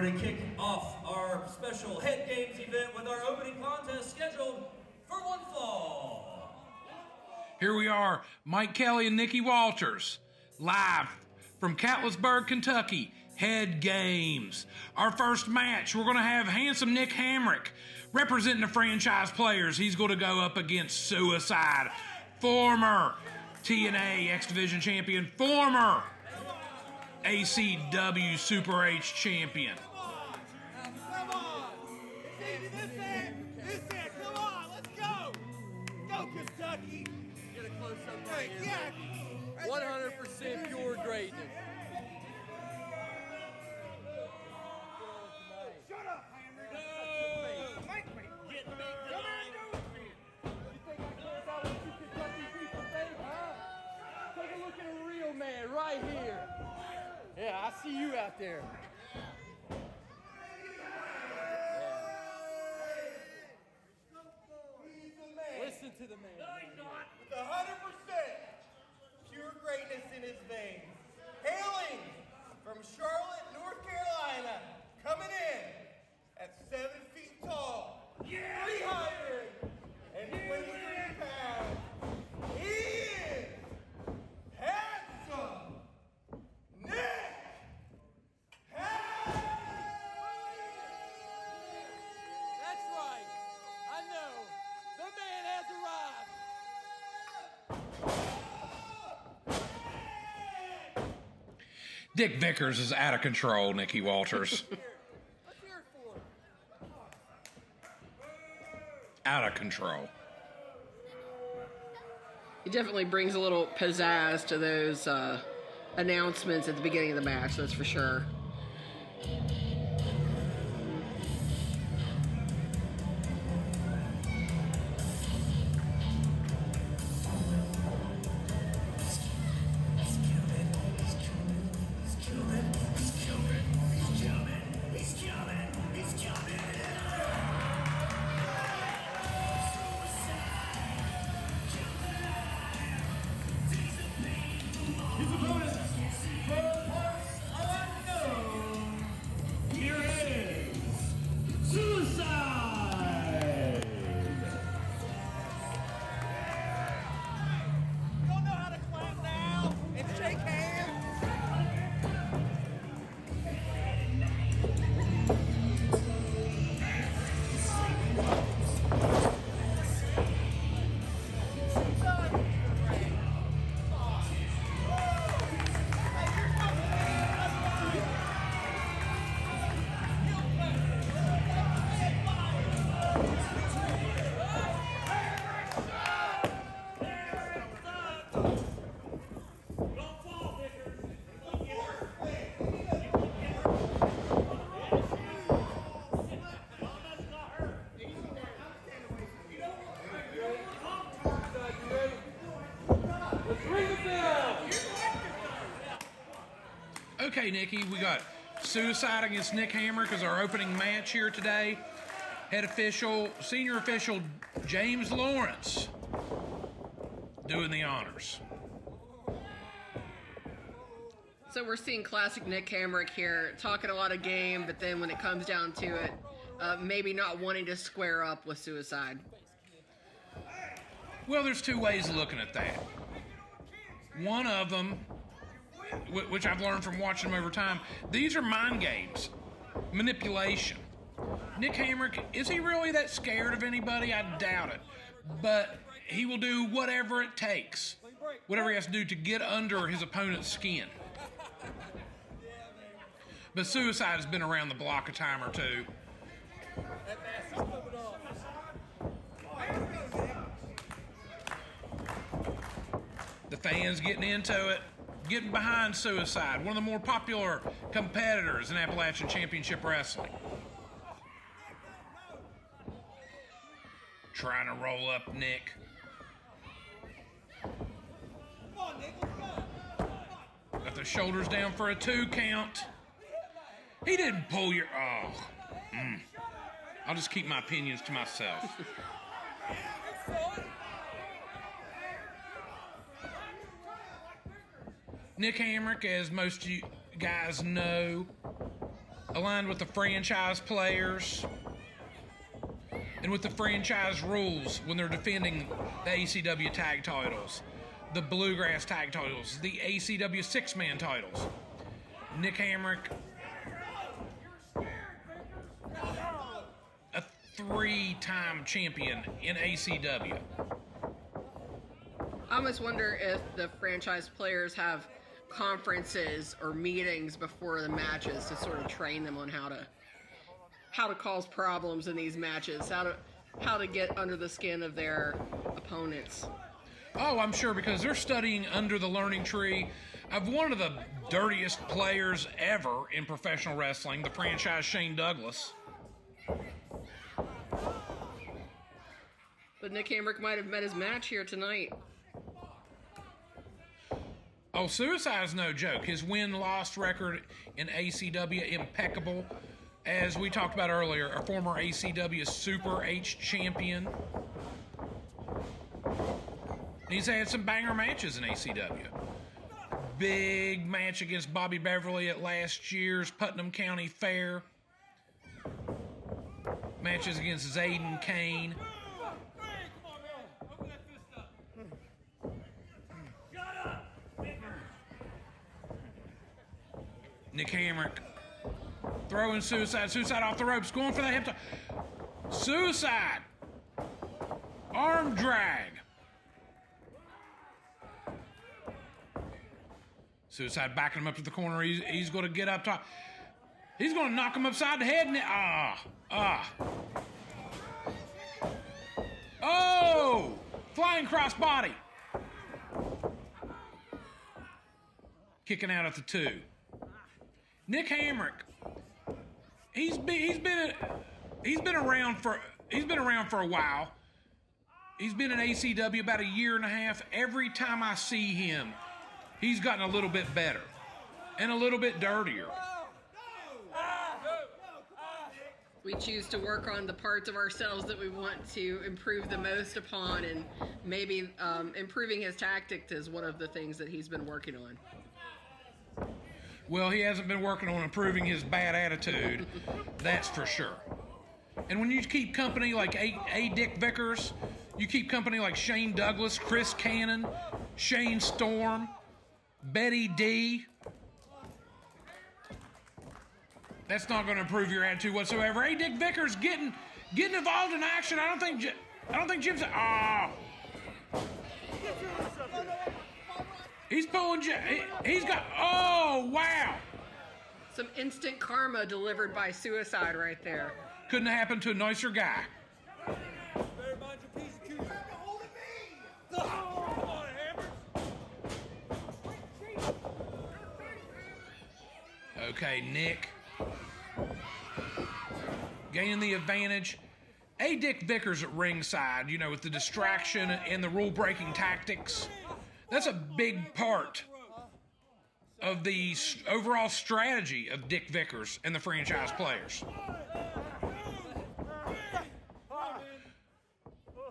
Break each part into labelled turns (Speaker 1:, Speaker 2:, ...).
Speaker 1: ready to kick off our special Head Games event with our opening contest scheduled for one fall.
Speaker 2: Here we are, Mike Kelly and Nikki Walters, live from Catlettsburg, Kentucky, Head Games. Our first match, we're going to have handsome Nick Hamrick representing the franchise players. He's going to go up against Suicide, former TNA X Division champion, former ACW Super H champion.
Speaker 3: Come on! This it! Come on, let's go! Go, Kentucky!
Speaker 4: Get a close-up right here.
Speaker 3: Yeah!
Speaker 4: 100% pure greatness.
Speaker 3: Shut up, Hamrick! No! Mike, get me! Come here and go with me! You think I care about what you Kentucky people think, huh?
Speaker 4: Take a look at a real man right here. Yeah, I see you out there.
Speaker 3: He's the man.
Speaker 4: Listen to the man.
Speaker 3: No, he's not. With 100% pure greatness in his veins. Hailing from Charlotte, North Carolina, coming in at 7 feet tall, 323 pounds. He is handsome Nick
Speaker 4: That's right. I know. The man has arrived.
Speaker 2: Dick Vickers is out of control, Nikki Walters.
Speaker 4: Let's hear it for him.
Speaker 2: Out of control.
Speaker 5: He definitely brings a little pizzazz to those announcements at the beginning of the match, that's for sure.
Speaker 1: His opponent, for parts unknown, here is Suicide!
Speaker 3: You don't know how to clap now and shake hands?
Speaker 2: Okay, Nikki, we got Suicide against Nick Hamrick as our opening match here today. Head official, senior official James Lawrence doing the honors.
Speaker 5: So we're seeing classic Nick Hamrick here, talking a lot of game, but then when it comes down to it, maybe not wanting to square up with Suicide.
Speaker 2: Well, there's two ways of looking at that. One of them, which I've learned from watching them over time, these are mind games, manipulation. Nick Hamrick, is he really that scared of anybody? I doubt it. But he will do whatever it takes, whatever he has to do to get under his opponent's skin. But Suicide has been around the block a time or two. The fans getting into it, getting behind Suicide, one of the more popular competitors in Appalachian Championship Wrestling. Trying to roll up Nick. Got the shoulders down for a 2 count. He didn't pull your... Oh. I'll just keep my opinions to myself. Nick Hamrick, as most of you guys know, aligned with the franchise players and with the franchise rules when they're defending the ACW tag titles, the Bluegrass tag titles, the ACW six-man titles. Nick Hamrick, a 3-time champion in ACW.
Speaker 5: I almost wonder if the franchise players have conferences or meetings before the matches to sort of train them on how to cause problems in these matches, how to get under the skin of their opponents.
Speaker 2: Oh, I'm sure, because they're studying under the learning tree of one of the dirtiest players ever in professional wrestling, the franchise Shane Douglas.
Speaker 5: But Nick Hamrick might have met his match here tonight.
Speaker 2: Oh, Suicide's no joke. His win-loss record in ACW, impeccable. As we talked about earlier, a former ACW Super H champion. He's had some banger matches in ACW. Big match against Bobby Beverly at last year's Putnam County Fair. Matches against Zayden Kane. Nick Hamrick throwing Suicide. Suicide off the ropes, going for that hip toss. Suicide. Arm drag. Suicide backing him up to the corner. He's going to get up top. He's going to knock him upside the head. Oh! Flying crossbody. Kicking out at the 2. Nick Hamrick. He's been around for a while. He's been in ACW about a year and a half. Every time I see him, he's gotten a little bit better and a little bit dirtier.
Speaker 5: We choose to work on the parts of ourselves that we want to improve the most upon, and maybe improving his tactics is one of the things that he's been working on.
Speaker 2: Well, he hasn't been working on improving his bad attitude, that's for sure. And when you keep company like A. Dick Vickers, you keep company like Shane Douglas, Chris Cannon, Shane Storm, Betty D, that's not going to improve your attitude whatsoever. A. Dick Vickers getting involved in action. I don't think Jim's. He's pulling. He's got. Oh, wow.
Speaker 5: Some instant karma delivered by Suicide right there.
Speaker 2: Couldn't have happened to a nicer guy. Okay, Nick gaining the advantage. A. Dick Vickers at ringside, with the distraction and the rule-breaking tactics. That's a big part of the overall strategy of Dick Vickers and the franchise players.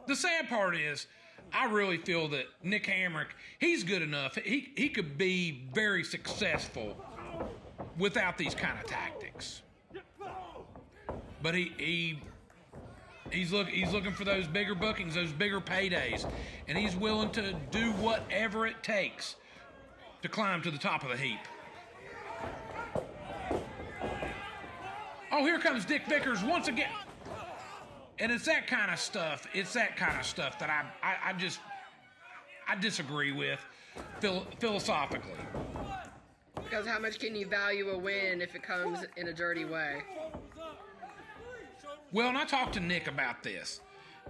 Speaker 2: The sad part is, I really feel that Nick Hamrick, he's good enough. He could be very successful without these kind of tactics. But he's looking for those bigger bookings, those bigger paydays, and he's willing to do whatever it takes to climb to the top of the heap. Oh, here comes Dick Vickers once again. And it's that kind of stuff. That I disagree with philosophically.
Speaker 5: Because how much can you value a win if it comes in a dirty way?
Speaker 2: Well, and I talked to Nick about this,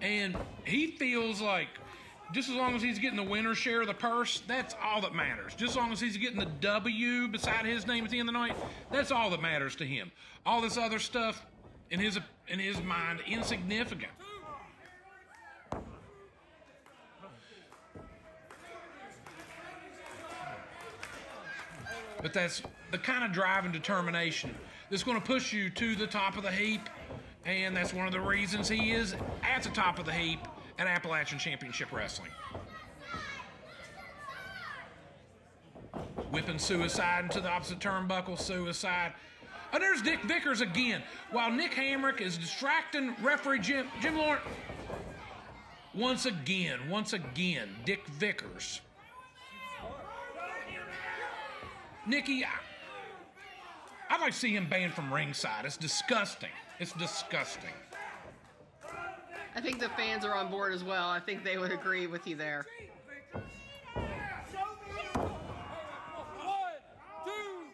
Speaker 2: and he feels like just as long as he's getting the winner's share of the purse, that's all that matters. Just as long as he's getting the W beside his name at the end of the night, that's all that matters to him. All this other stuff, in his mind, insignificant. But that's the kind of drive and determination that's going to push you to the top of the heap, and that's one of the reasons he is at the top of the heap at Appalachian Championship Wrestling. Whipping Suicide into the opposite turnbuckle. Suicide And there's Dick Vickers again. While Nick Hamrick is distracting referee Jim Lawrence. Once again, Dick Vickers. Nikki, I'd like to see him banned from ringside. It's disgusting. It's disgusting.
Speaker 5: I think the fans are on board as well. I think they would agree with you there.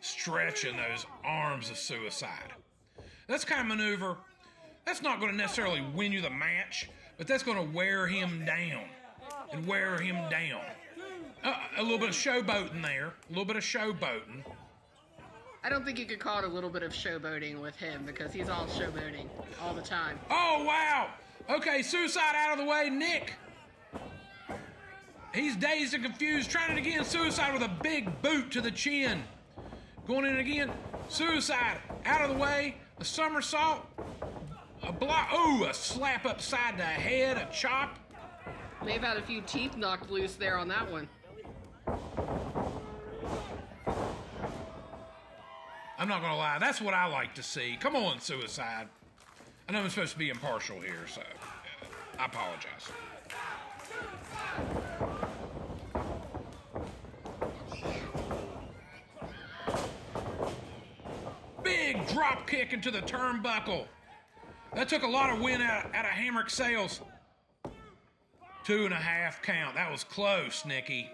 Speaker 2: Stretching those arms of Suicide. That's kind of maneuver. That's not going to necessarily win you the match, but that's going to wear him down. And wear him down. A little bit of showboating there. A little bit of showboating.
Speaker 5: I don't think you could call it a little bit of showboating with him because he's all showboating all the time.
Speaker 2: Oh, wow. Okay, Suicide out of the way. Nick. He's dazed and confused. Trying it again. Suicide with a big boot to the chin. Going in again. Suicide out of the way. A somersault. A block. Oh, a slap upside the head. A chop.
Speaker 5: May have had a few teeth knocked loose there on that one.
Speaker 2: I'm not going to lie. That's what I like to see. Come on, Suicide. I know I'm supposed to be impartial here, so I apologize. Big drop kick into the turnbuckle. That took a lot of wind out of Hamrick's sails. 2.5 count. That was close, Nikki.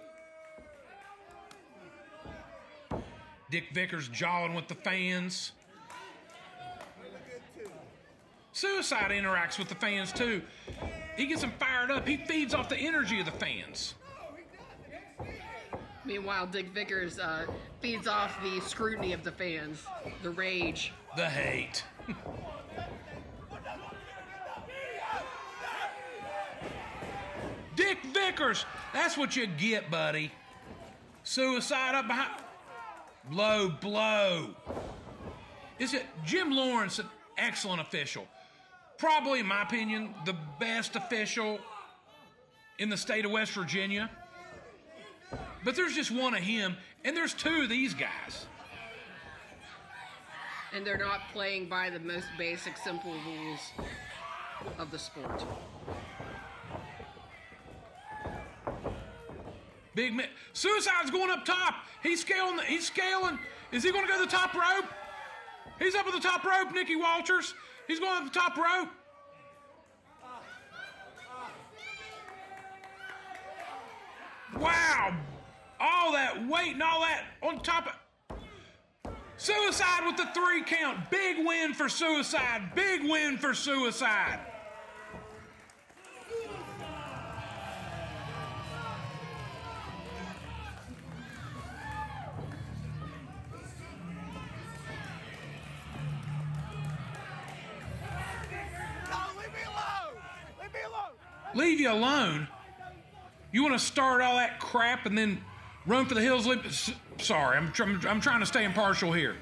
Speaker 2: Dick Vickers jawing with the fans. Suicide interacts with the fans too. He gets them fired up. He feeds off the energy of the fans.
Speaker 5: Meanwhile, Dick Vickers feeds off the scrutiny of the fans, the rage.
Speaker 2: The hate. Dick Vickers, that's what you get, buddy. Suicide up behind. Blow. Is it Jim Lawrence, an excellent official? Probably, in my opinion, the best official in the state of West Virginia. But there's just one of him, and there's two of these guys.
Speaker 5: And they're not playing by the most basic, simple rules of the sport.
Speaker 2: Suicide's going up top. He's scaling. Is he going to go to the top rope? He's up at the top rope, Nicky Walters. He's going up the top rope. Wow. All that weight and all that on top of... Suicide with the 3 count. Big win for Suicide. Big win for Suicide. Leave you alone? You want to start all that crap and then run for the hills? Sorry, I'm trying to stay impartial here.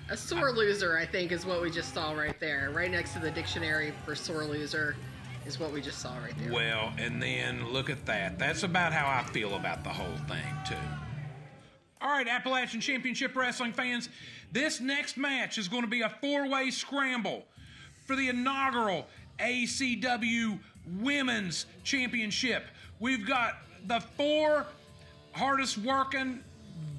Speaker 5: A sore loser, I think, is what we just saw right there. Right next to the dictionary for sore loser is what we just saw right there.
Speaker 2: Well, and then look at that. That's about how I feel about the whole thing, too. All right, Appalachian Championship Wrestling fans, this next match is going to be a 4-way scramble for the inaugural ACW Women's Championship. We've got the 4 hardest working,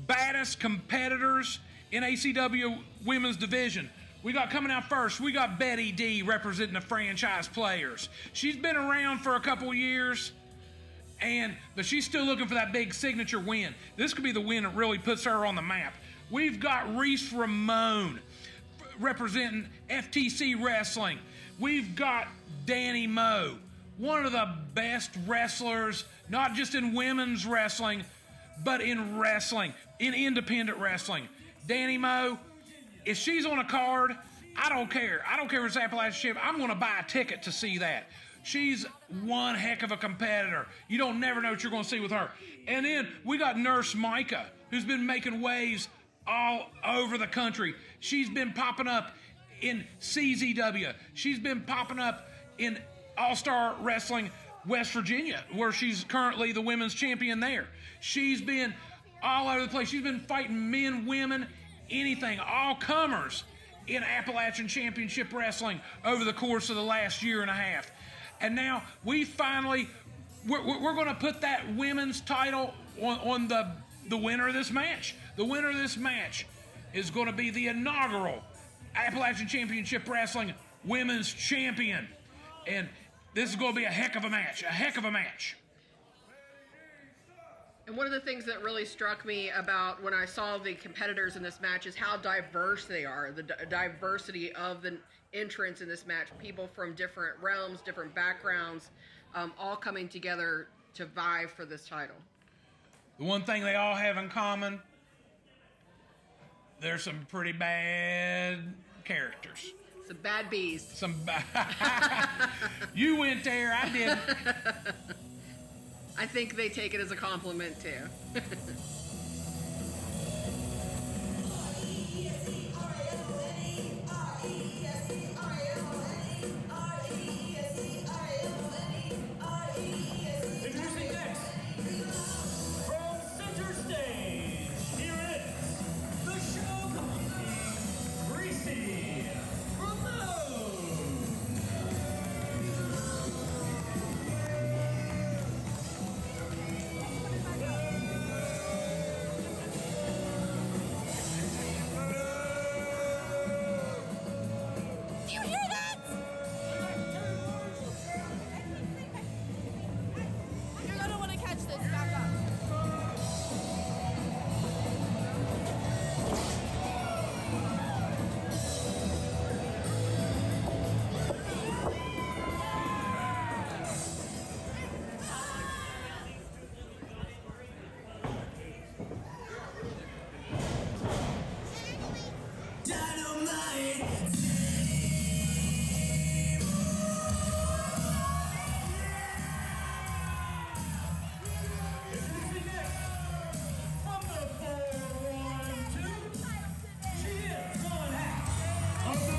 Speaker 2: baddest competitors in ACW Women's Division. We got coming out first, we got Betty D representing the franchise players. She's been around for a couple years, but she's still looking for that big signature win. This could be the win that really puts her on the map. We've got Reese Ramone representing FTC Wrestling. We've got Dani Moe, one of the best wrestlers, not just in women's wrestling, but in wrestling, in independent wrestling. Dani Moe, if she's on a card, I don't care. I don't care if it's Appalachian Champ. I'm going to buy a ticket to see that. She's one heck of a competitor. You don't never know what you're going to see with her. And then we got Nurse Mika, who's been making waves all over the country. She's been popping up in CZW. She's been popping up in All-Star Wrestling West Virginia, where she's currently the women's champion there. She's been all over the place. She's been fighting men, women, anything, all comers in Appalachian Championship Wrestling over the course of the last year and a half. And now we finally, we're going to put that women's title on the winner of this match. The winner of this match is going to be the inaugural Appalachian Championship Wrestling Women's Champion. And this is going to be a heck of a match,
Speaker 5: And one of the things that really struck me about when I saw the competitors in this match is how diverse they are, the diversity of the entrants in this match, people from different realms, different backgrounds, all coming together to vie for this title.
Speaker 2: The one thing they all have in common, there's some pretty bad characters.
Speaker 5: Some bad bees.
Speaker 2: You went there, I didn't.
Speaker 5: I think they take it as a compliment too.
Speaker 1: Introducing next, from center stage, here is the show company, Reese, Ramone.
Speaker 6: Do you hear that? You're gonna want to catch this. Back up.
Speaker 1: Introducing next, from the 412, she is one half of the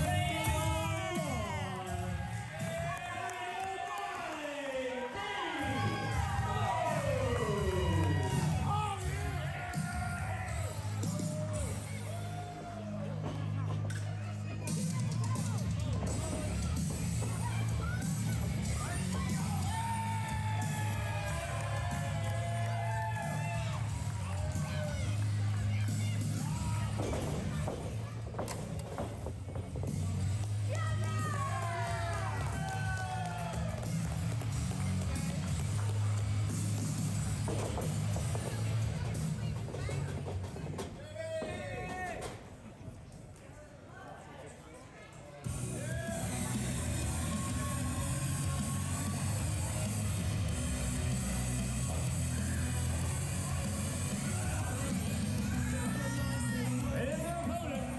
Speaker 1: And her opponent,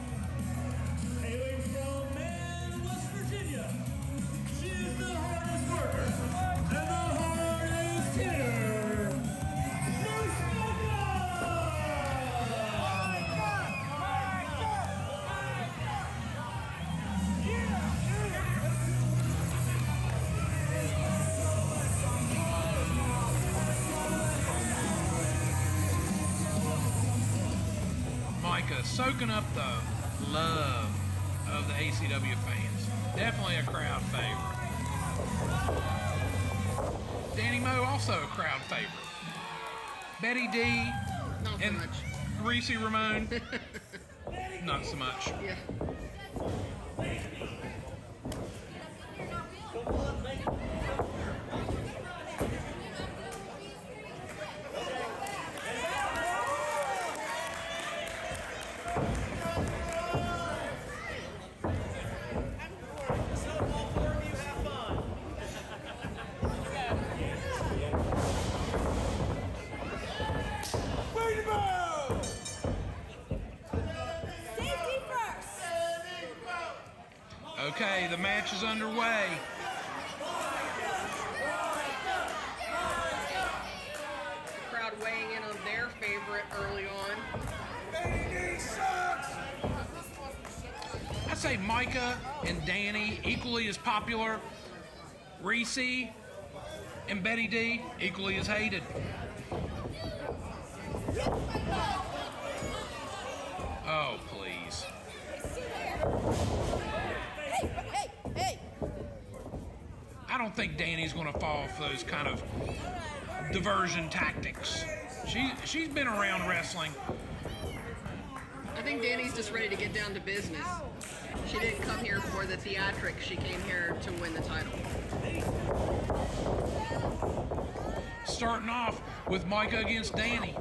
Speaker 1: hailing from Man, West Virginia, she is the hardest worker and the hardest hitter, Miss
Speaker 2: Mika soaking up the love of the ACW fans. Definitely a crowd favorite. Dani Moe, also a crowd favorite. Betty D
Speaker 5: Not so
Speaker 2: and
Speaker 5: much.
Speaker 2: Reese Ramone, not so much.
Speaker 5: Yeah.
Speaker 6: Safety first.
Speaker 2: Okay, the match is underway.
Speaker 5: Crowd weighing in on their favorite early on.
Speaker 2: I'd say Mika and Dani equally as popular. Reese and Betty D equally as hated. Oh, please.
Speaker 6: Hey!
Speaker 2: I don't think Dani's going to fall for those kind of diversion tactics. She's been around wrestling.
Speaker 5: I think Dani's just ready to get down to business. She didn't come here for the theatrics. She came here to win the title.
Speaker 2: Starting off with Mika against Dani.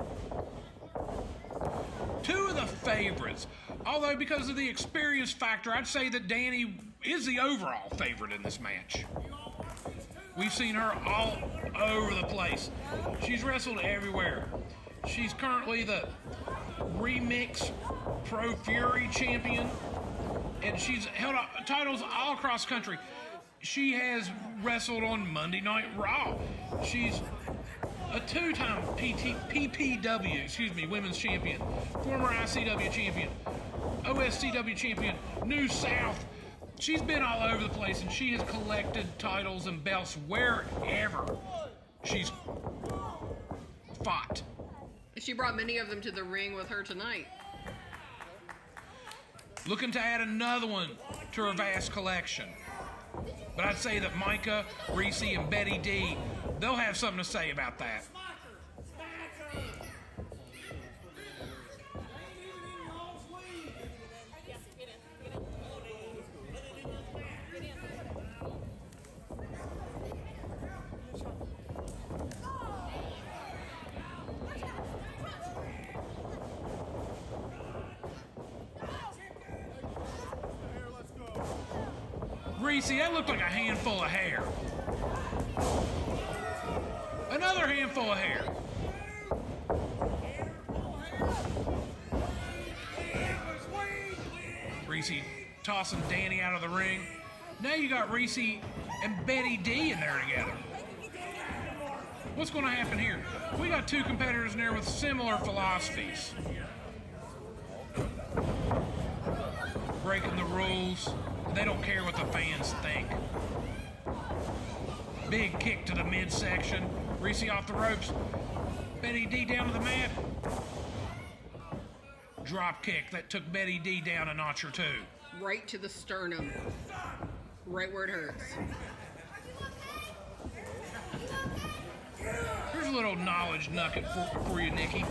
Speaker 2: Two of the favorites. Although because of the experience factor, I'd say that Dani is the overall favorite in this match. We've seen her all over the place. She's wrestled everywhere. She's currently the Remix Pro Fury champion, and she's held titles all across the country. She has wrestled on Monday Night Raw. She's a two-time PPW, women's champion, former ICW champion, OSCW champion, New South. She's been all over the place, and she has collected titles and belts wherever she's fought.
Speaker 5: She brought many of them to the ring with her tonight.
Speaker 2: Looking to add another one to her vast collection. But I'd say that Mika, Reese, and Betty D, they'll have something to say about that. Reese, that looked like a handful of hair. Another handful of hair. Reese tossing Dani out of the ring. Now you got Reese and Betty D in there together. What's going to happen here? We got two competitors in there with similar philosophies. Breaking the rules. They don't care what the fans think. Big kick to the midsection. Reese off the ropes. Betty D down to the mat. Drop kick that took Betty D down a notch or two.
Speaker 5: Right to the sternum. Right where it hurts.
Speaker 2: Here's a little knowledge nugget for you, Nikki.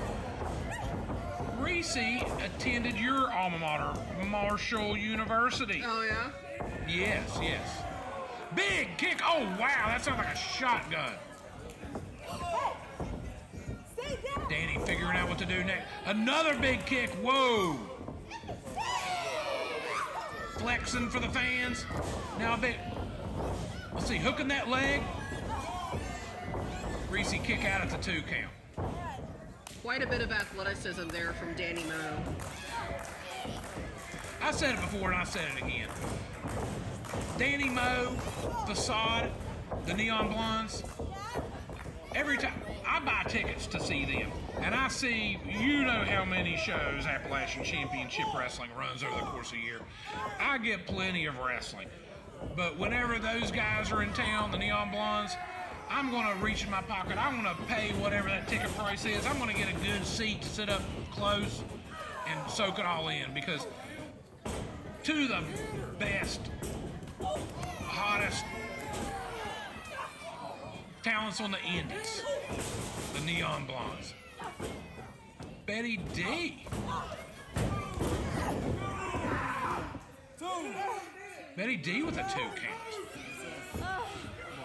Speaker 2: Reese attended your alma mater, Marshall University.
Speaker 5: Oh, yeah?
Speaker 2: Yes. Big kick. Oh, wow. That sounds like a shotgun. Dani figuring out what to do next. Another big kick. Whoa. Flexing for the fans. Now a bit. Let's see. Hooking that leg. Reese kick out at the 2 count.
Speaker 5: Quite a bit of athleticism there from Dani Mo.
Speaker 2: I said it before and I said it again. Dani Mo, Facade, the Neon Blondes. Every time I buy tickets to see them, and I see, you know how many shows Appalachian Championship Wrestling runs over the course of a year. I get plenty of wrestling. But whenever those guys are in town, the Neon Blondes, I'm going to reach in my pocket. I'm going to pay whatever that ticket price is. I'm going to get a good seat to sit up close and soak it all in, because two of the best, hottest talents on the indies, the Neon Blondes. Betty D. Betty D with a 2 count.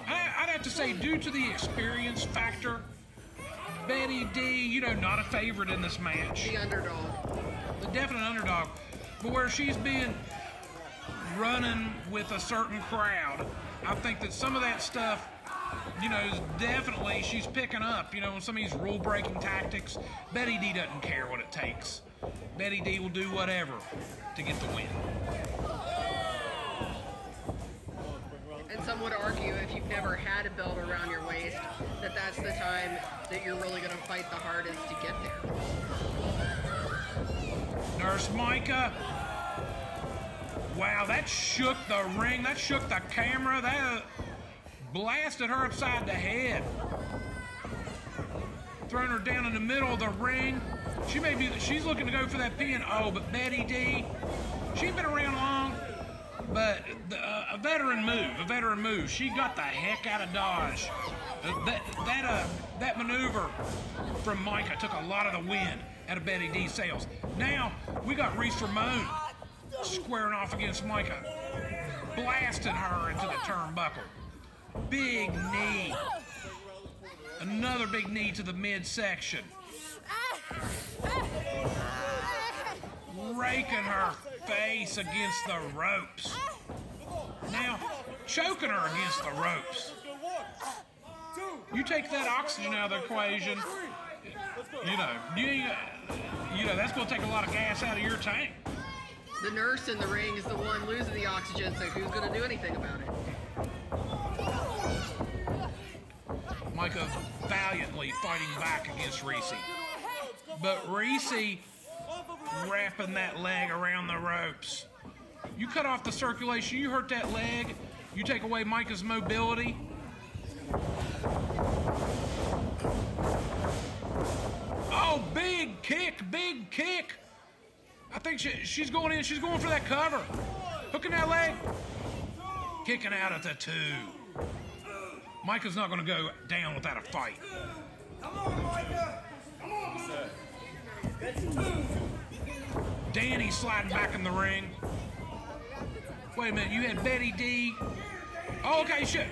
Speaker 2: I'd have to say, due to the experience factor, Betty D, not a favorite in this match.
Speaker 5: The underdog.
Speaker 2: The definite underdog. But where she's been running with a certain crowd, I think that some of that stuff, is definitely, she's picking up, some of these rule-breaking tactics. Betty D doesn't care what it takes. Betty D will do whatever to get the win.
Speaker 5: And some would argue, if you've never had a belt around your waist, that's the time that you're really going to fight the hardest to get there.
Speaker 2: Nurse Mika. Wow, that shook the ring. That shook the camera. That blasted her upside the head. Throwing her down in the middle of the ring. She's looking to go for that pin. Oh, but Betty D, she's been around long. But a veteran move. She got the heck out of dodge. That maneuver from Mika took a lot of the wind out of Betty D's sails. Now we got Reese Ramone squaring off against Mika, blasting her into the turnbuckle. Big knee. Another big knee to the midsection. Raking her face against the ropes. Now choking her against the ropes. You take that oxygen out of the equation, you know that's going to take a lot of gas out of your tank.
Speaker 5: The nurse in the ring is the one losing the oxygen, so who's going to do anything about it?
Speaker 2: Mika valiantly fighting back against Reese. But Reese wrapping that leg around the ropes. You cut off the circulation, you hurt that leg, you take away Mika's mobility. Oh, big kick. I think she's going in, she's going for that cover. Hooking that leg, kicking out at the 2. Mika's not going to go down without a fight.
Speaker 1: Come on, Mika. Come on, sir. That's 2.
Speaker 2: Dani sliding back in the ring. Wait a minute, you had Betty D. Oh, okay, shit.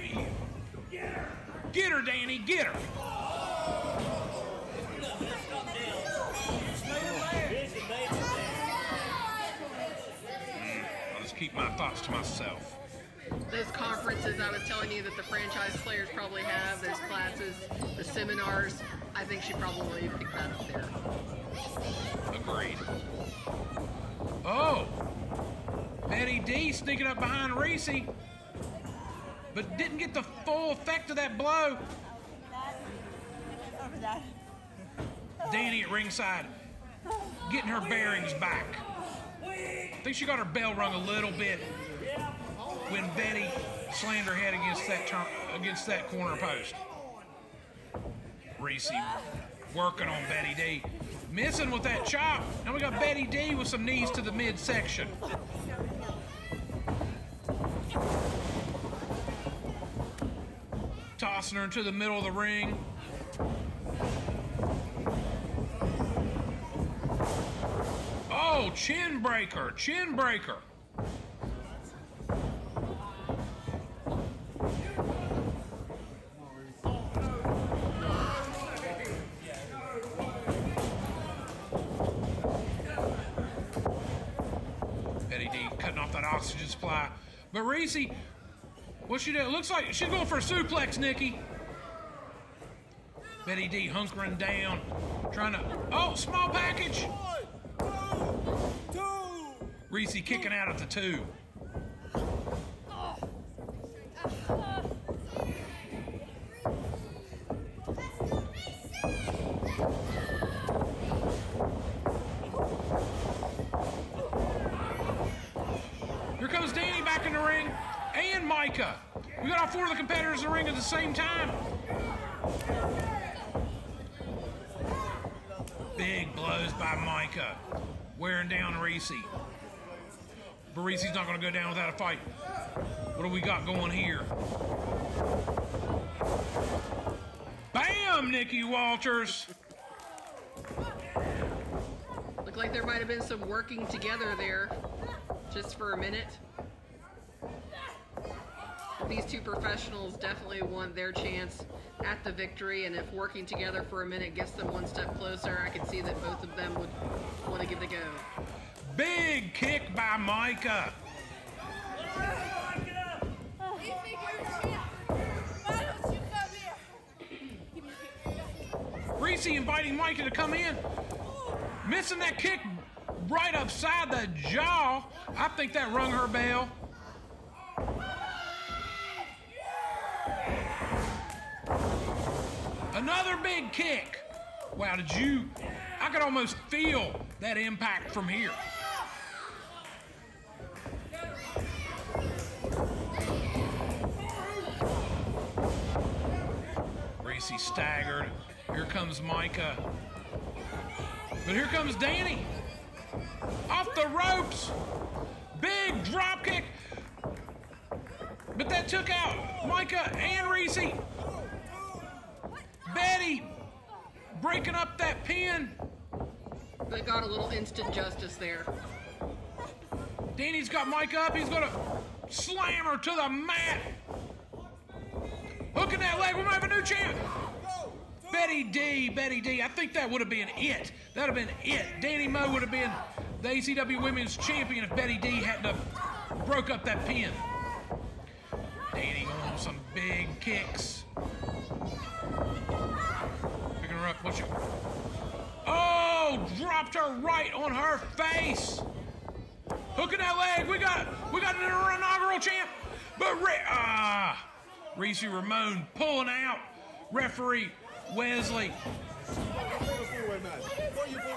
Speaker 2: Get her, Dani, get her. I'll just keep my thoughts to myself.
Speaker 5: Those conferences I was telling you that the franchise players probably have, those classes, the seminars, I think she probably picked that up there.
Speaker 2: Agreed. Oh! Betty D sneaking up behind Reese, but didn't get the full effect of that blow. Dani at ringside, getting her bearings back. I think she got her bell rung a little bit when Betty slammed her head against that corner post. Reese working on Betty D. Missing with that chop. Now we got Betty D with some knees to the midsection. Tossing her into the middle of the ring. Oh, chin breaker. Betty D cutting off that oxygen supply. But Reese, what's she doing? Looks like she's going for a suplex, Nikki. Betty D hunkering down, trying to, oh, small package. Reese kicking out at the 2. Here comes Dani back in the ring, and Mika. We got all 4 of the competitors in the ring at the same time. Big blows by Mika, wearing down Reese. But Reese's not going to go down without a fight. What do we got going here? Bam, Nikki Walters.
Speaker 5: Looked like there might have been some working together there, just for a minute. These 2 professionals definitely want their chance at the victory, and if working together for a minute gets them 1 step closer, I can see that both of them would want to give it a go.
Speaker 2: Big kick by Mika. Reese inviting Mika to come in. Missing that kick right upside the jaw. I think that rung her bell. Another big kick. Wow, I could almost feel that impact from here. Reese staggered. Here comes Mika. But here comes Dani. Off the ropes. Big drop kick. But that took out Mika and Reese. Betty breaking up that pin.
Speaker 5: They got a little instant justice there.
Speaker 2: Dani's got Mika up. He's going to slam her to the mat. Hooking that leg. We might have a new champ. Betty D. I think that would have been it. That would have been it. Dani Moe would have been the ACW Women's Champion if Betty D hadn't have broke up that pin. Dani going on some big kicks. Picking her up. What's she? Oh, dropped her right on her face. Hooking that leg. We got an inaugural champ. But Reese Ramone pulling out. Referee Wesley.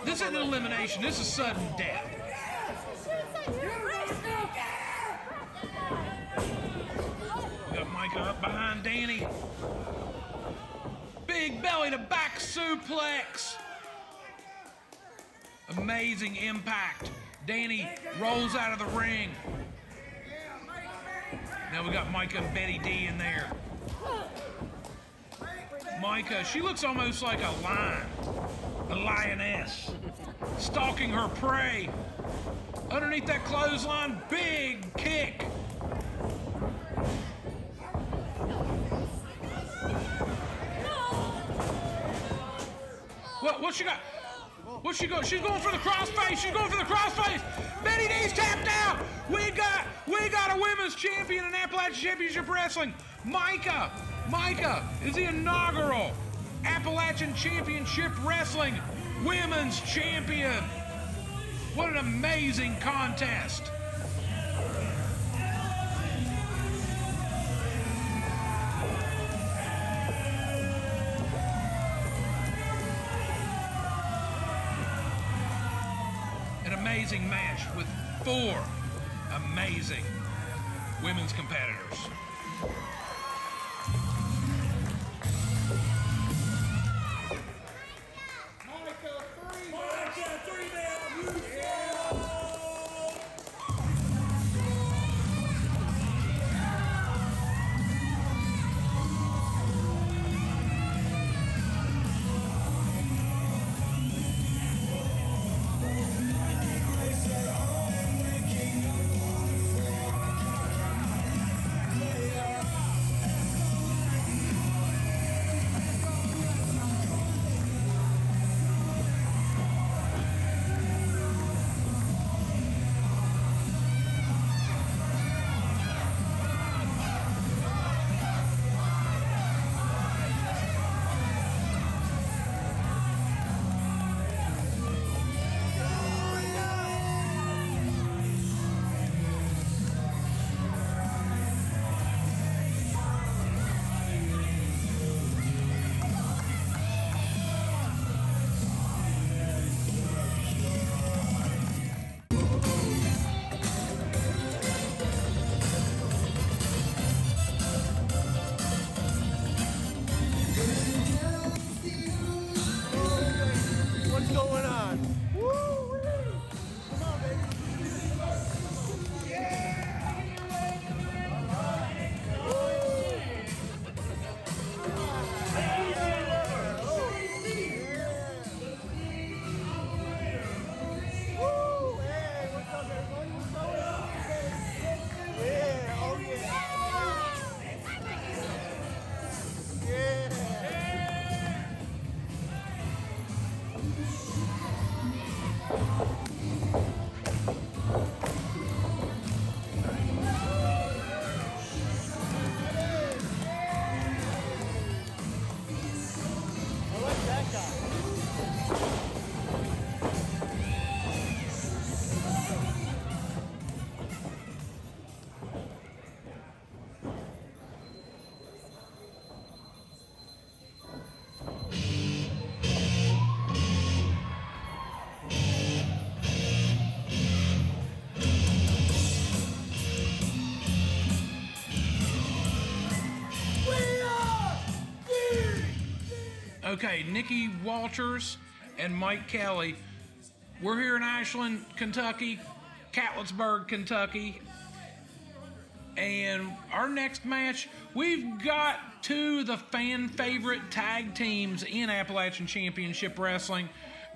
Speaker 2: This isn't an elimination. This is sudden death. We got Mika up behind Dani. Big belly to back suplex. Amazing impact. Dani rolls out of the ring. Now we got Mika and Betty D in there. Mika, she looks almost like a lion, a lioness, stalking her prey. Underneath that clothesline, big kick. What she got? What's she going? She's going for the crossface. She's going for the crossface. Betty D's tapped out. We got a women's champion in Appalachian Championship Wrestling. Mika is the inaugural Appalachian Championship Wrestling Women's Champion. What an amazing contest. An amazing match with 4 amazing women's competitors. Okay, Nikki Walters and Mike Kelly. We're here in Ashland, Kentucky, Catlettsburg, Kentucky. And our next match, we've got two of the fan favorite tag teams in Appalachian Championship Wrestling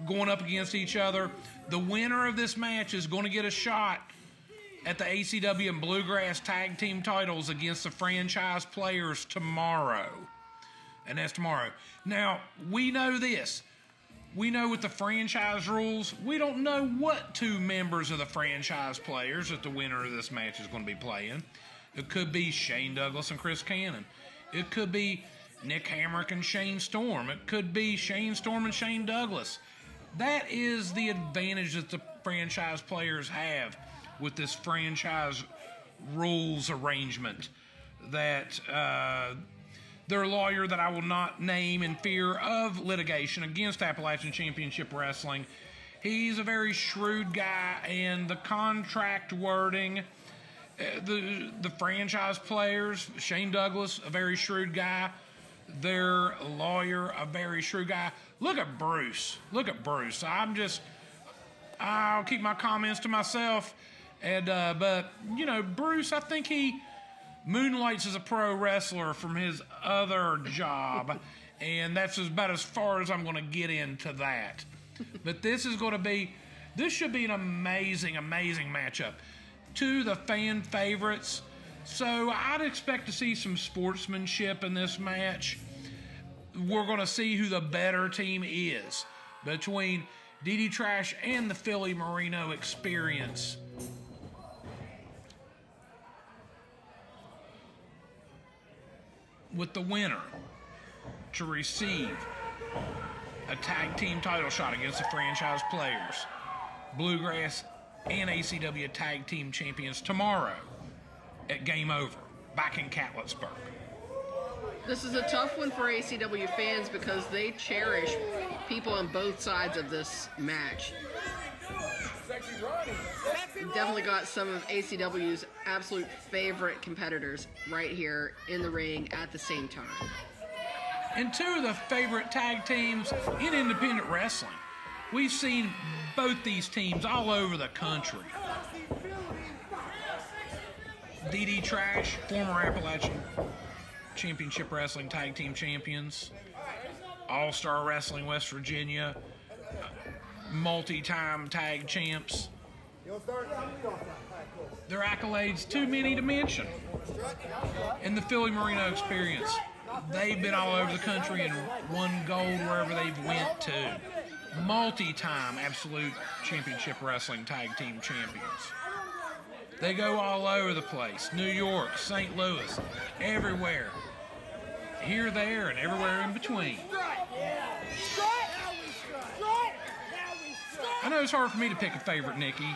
Speaker 2: going up against each other. The winner of this match is going to get a shot at the ACW and Bluegrass tag team titles against the franchise players tomorrow. And that's tomorrow. Now, we know this. We know with the franchise rules, we don't know what two members of the franchise players that the winner of this match is going to be playing. It could be Shane Douglas and Chris Cannon. It could be Nick Hamrick and Shane Storm. It could be Shane Storm and Shane Douglas. That is the advantage that the franchise players have with this franchise rules arrangement that their lawyer, that I will not name in fear of litigation against Appalachian Championship Wrestling, he's a very shrewd guy, and the contract wording, the franchise players, Shane Douglas, a very shrewd guy, their lawyer, a very shrewd guy. Look at Bruce. Look at Bruce. I'll keep my comments to myself, but, you know, Bruce, I think he moonlights as a pro wrestler from his other job, and that's about as far as I'm going to get into that. But this should be an amazing, amazing matchup. Two of the fan favorites, so I'd expect to see some sportsmanship in this match. We're going to see who the better team is between DDTrash and the Philly Marino Experience. With the winner to receive a tag team title shot against the franchise players, Bluegrass and ACW tag team champions, tomorrow at Game Over, back in Catlettsburg.
Speaker 5: This is a tough one for ACW fans because they cherish people on both sides of this match. We've definitely got some of ACW's absolute favorite competitors right here in the ring at the same time.
Speaker 2: And two of the favorite tag teams in independent wrestling. We've seen both these teams all over the country. DDTrash, former Appalachian Championship Wrestling Tag Team Champions, All-Star Wrestling West Virginia, multi-time tag champs. Their accolades too many to mention. And the Philly Marino Experience, they've been all over the country and won gold wherever they've went to. Multi-time Absolute Championship Wrestling Tag Team Champions. They go all over the place. New York, St. Louis, everywhere. Here, there, and everywhere in between. I know it's hard for me to pick a favorite, Nikki.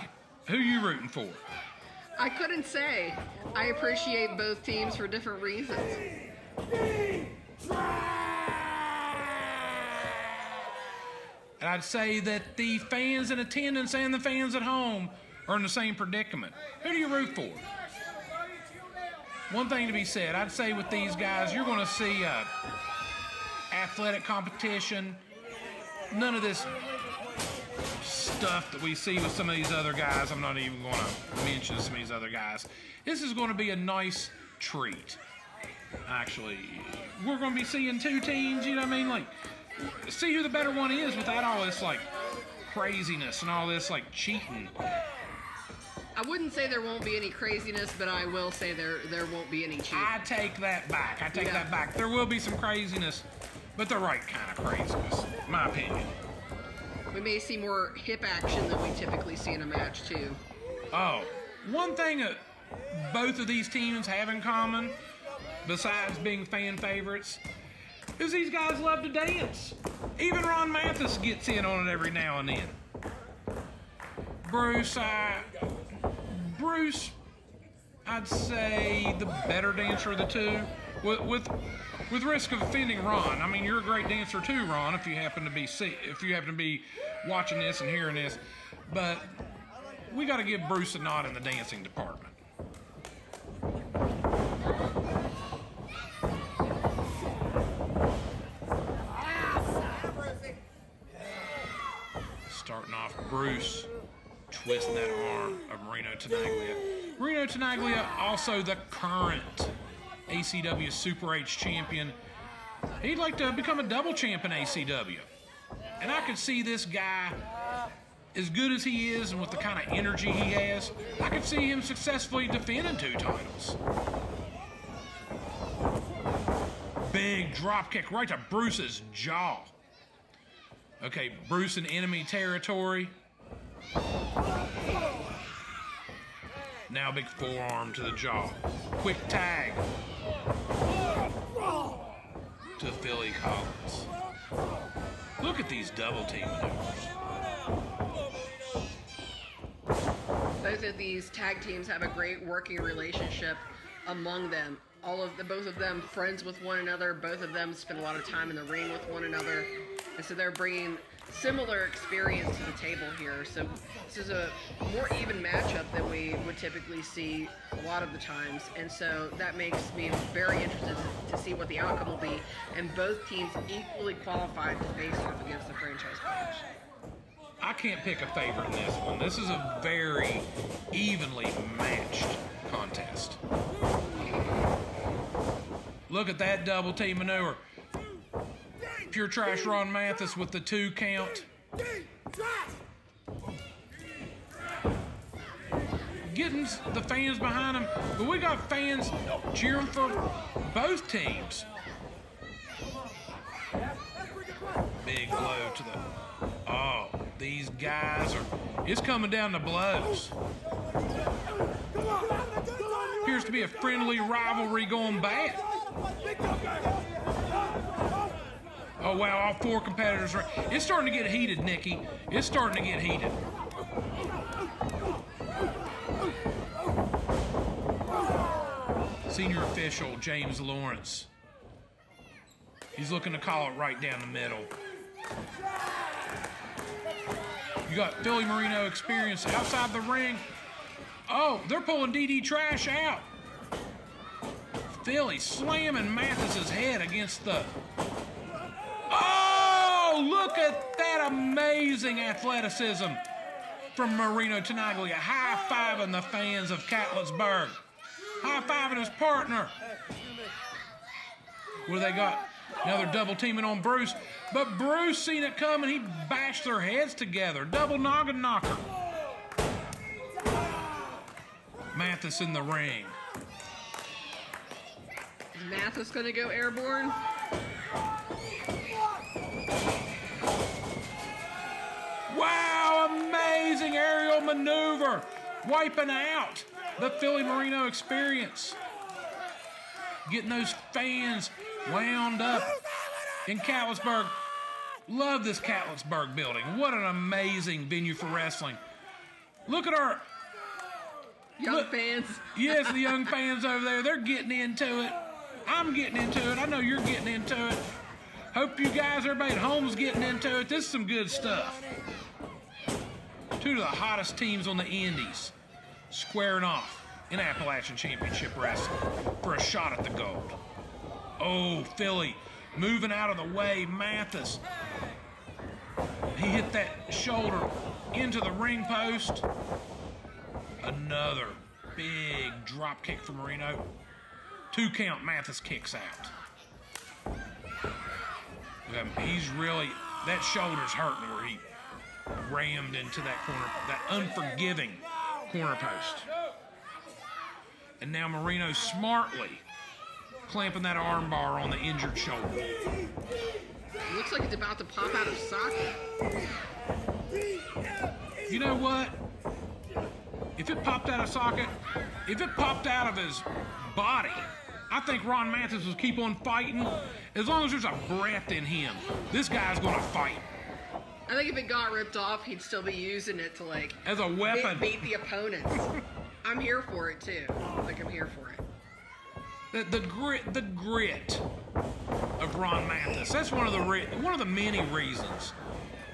Speaker 2: Who you rooting for?
Speaker 5: I couldn't say. I appreciate both teams for different reasons.
Speaker 2: And I'd say that the fans in attendance and the fans at home are in the same predicament. Who do you root for? One thing to be said, I'd say with these guys, you're going to see athletic competition. None of this stuff that we see with some of these other guys. I'm not even going to mention some of these other guys. This is going to be a nice treat. Actually, we're going to be seeing two teams, you know what I mean? Like, see who the better one is without all this, like, craziness and all this, like, cheating.
Speaker 5: I wouldn't say there won't be any craziness, but I will say there won't be any cheating.
Speaker 2: I take that back. That back. There will be some craziness, but the right kind of craziness, in my opinion.
Speaker 5: We may see more hip action than we typically see in a match, too.
Speaker 2: Oh, one thing that both of these teams have in common, besides being fan favorites, is these guys love to dance. Even Ron Mathis gets in on it every now and then. Bruce, I'd say the better dancer of the two, with risk of offending Ron. I mean, you're a great dancer too, Ron, if you happen to be watching this and hearing this. But we got to give Bruce a nod in the dancing department. Starting off, Bruce twisting that arm of Marino Tenaglia. Marino Tenaglia, also the current ACW Super H champion. He'd like to become a double champ in ACW. And I could see this guy, as good as he is and with the kind of energy he has, I could see him successfully defending 2 titles. Big drop kick right to Bruce's jaw. Okay, Bruce in enemy territory. Now big forearm to the jaw. Quick tag to Philly Collins. Look at these double team maneuvers.
Speaker 5: Both of these tag teams have a great working relationship among them. Both of them friends with one another. Both of them spend a lot of time in the ring with one another, and so they're bringing similar experience to the table here. So this is a more even matchup than we would typically see a lot of the times, and so that makes me very interested to see what the outcome will be. And both teams equally qualified to face off against the franchise players.
Speaker 2: I can't pick a favorite in this one. This is a very evenly matched contest. Look at that double team maneuver. Pure Trash Ron Mathis with the 2 count. Getting the fans behind him, but we got fans cheering for both teams. Big blow to the... Oh, these guys are... It's coming down to blows. Appears to be a friendly rivalry going bad. Oh, wow, all 4 competitors are... It's starting to get heated, Nikki. It's starting to get heated. Senior official, James Lawrence. He's looking to call it right down the middle. You got Philly Marino experience outside the ring. Oh, they're pulling DDTrash out. Philly slamming Mathis's head against the... Oh, look at that amazing athleticism from Marino Tenaglia. High-fiving the fans of Catlettsburg. High-fiving his partner. What do they got? Now they're double teaming on Bruce. But Bruce seen it coming. He bashed their heads together. Double noggin knocker. Mathis in the ring.
Speaker 5: Is Mathis going to go airborne?
Speaker 2: Wow, amazing aerial maneuver. Wiping out the Philly Marino experience. Getting those fans wound up in Catlettsburg. Love this Catlettsburg building. What an amazing venue for wrestling. Look at our...
Speaker 5: Young fans.
Speaker 2: Yes, the young fans over there. They're getting into it. I'm getting into it. I know you're getting into it. Hope you guys, everybody at home's getting into it. This is some good stuff. 2 of the hottest teams on the Indies squaring off in Appalachian Championship Wrestling for a shot at the gold. Oh, Philly moving out of the way. Mathis. He hit that shoulder into the ring post. Another big drop kick for Marino. 2 count, Mathis kicks out. He's really, that shoulder's hurting where he rammed into that corner, that unforgiving corner post. And now Marino smartly clamping that arm bar on the injured shoulder.
Speaker 5: It looks like it's about to pop out of socket.
Speaker 2: You know what? If it popped out of socket, if it popped out of his body, I think Ron Mathis will keep on fighting. As long as there's a breath in him, this guy's going to fight.
Speaker 5: I think if it got ripped off, he'd still be using it to, like...
Speaker 2: As a weapon.
Speaker 5: Beat the opponents. I'm here for it, too. Like, I'm here for it.
Speaker 2: The grit of Ron Mathis. That's one of the many reasons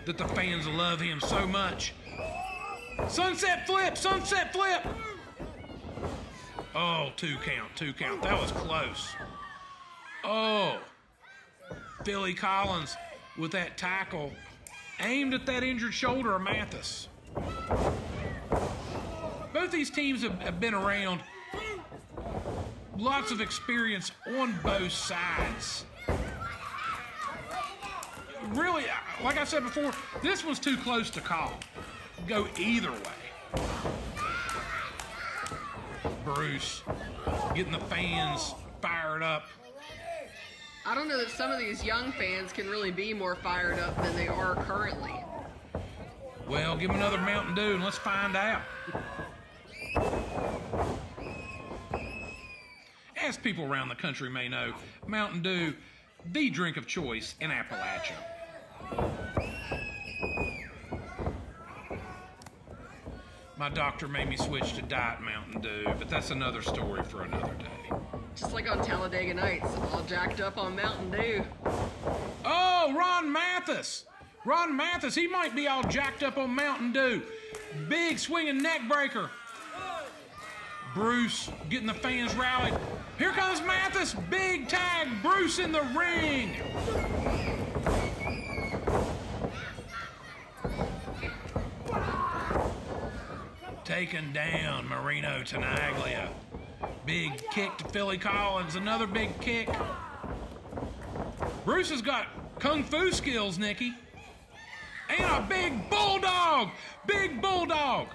Speaker 2: that the fans love him so much. Sunset flip! Sunset flip! Oh, 2 count. That was close. Oh, Philly Collins with that tackle aimed at that injured shoulder of Mathis. Both Both these teams have been around. Lots of experience on both sides. Really, like I said before, this was too close to call. Go either way. Bruce getting the fans fired up.
Speaker 5: I don't know that some of these young fans can really be more fired up than they are currently.
Speaker 2: Well, give them another Mountain Dew and let's find out. As people around the country may know, Mountain Dew, the drink of choice in Appalachia. My doctor made me switch to Diet Mountain Dew, but that's another story for another day.
Speaker 5: Just like on Talladega Nights, all jacked up on Mountain Dew.
Speaker 2: Oh, Ron Mathis. Ron Mathis, he might be all jacked up on Mountain Dew. Big swinging neck breaker. Bruce getting the fans rallied. Here comes Mathis, big tag, Bruce in the ring. Taking down Marino Tenaglia. Big kick to Philly Collins, another big kick. Bruce has got kung fu skills, Nikki. And a big bulldog, big bulldog.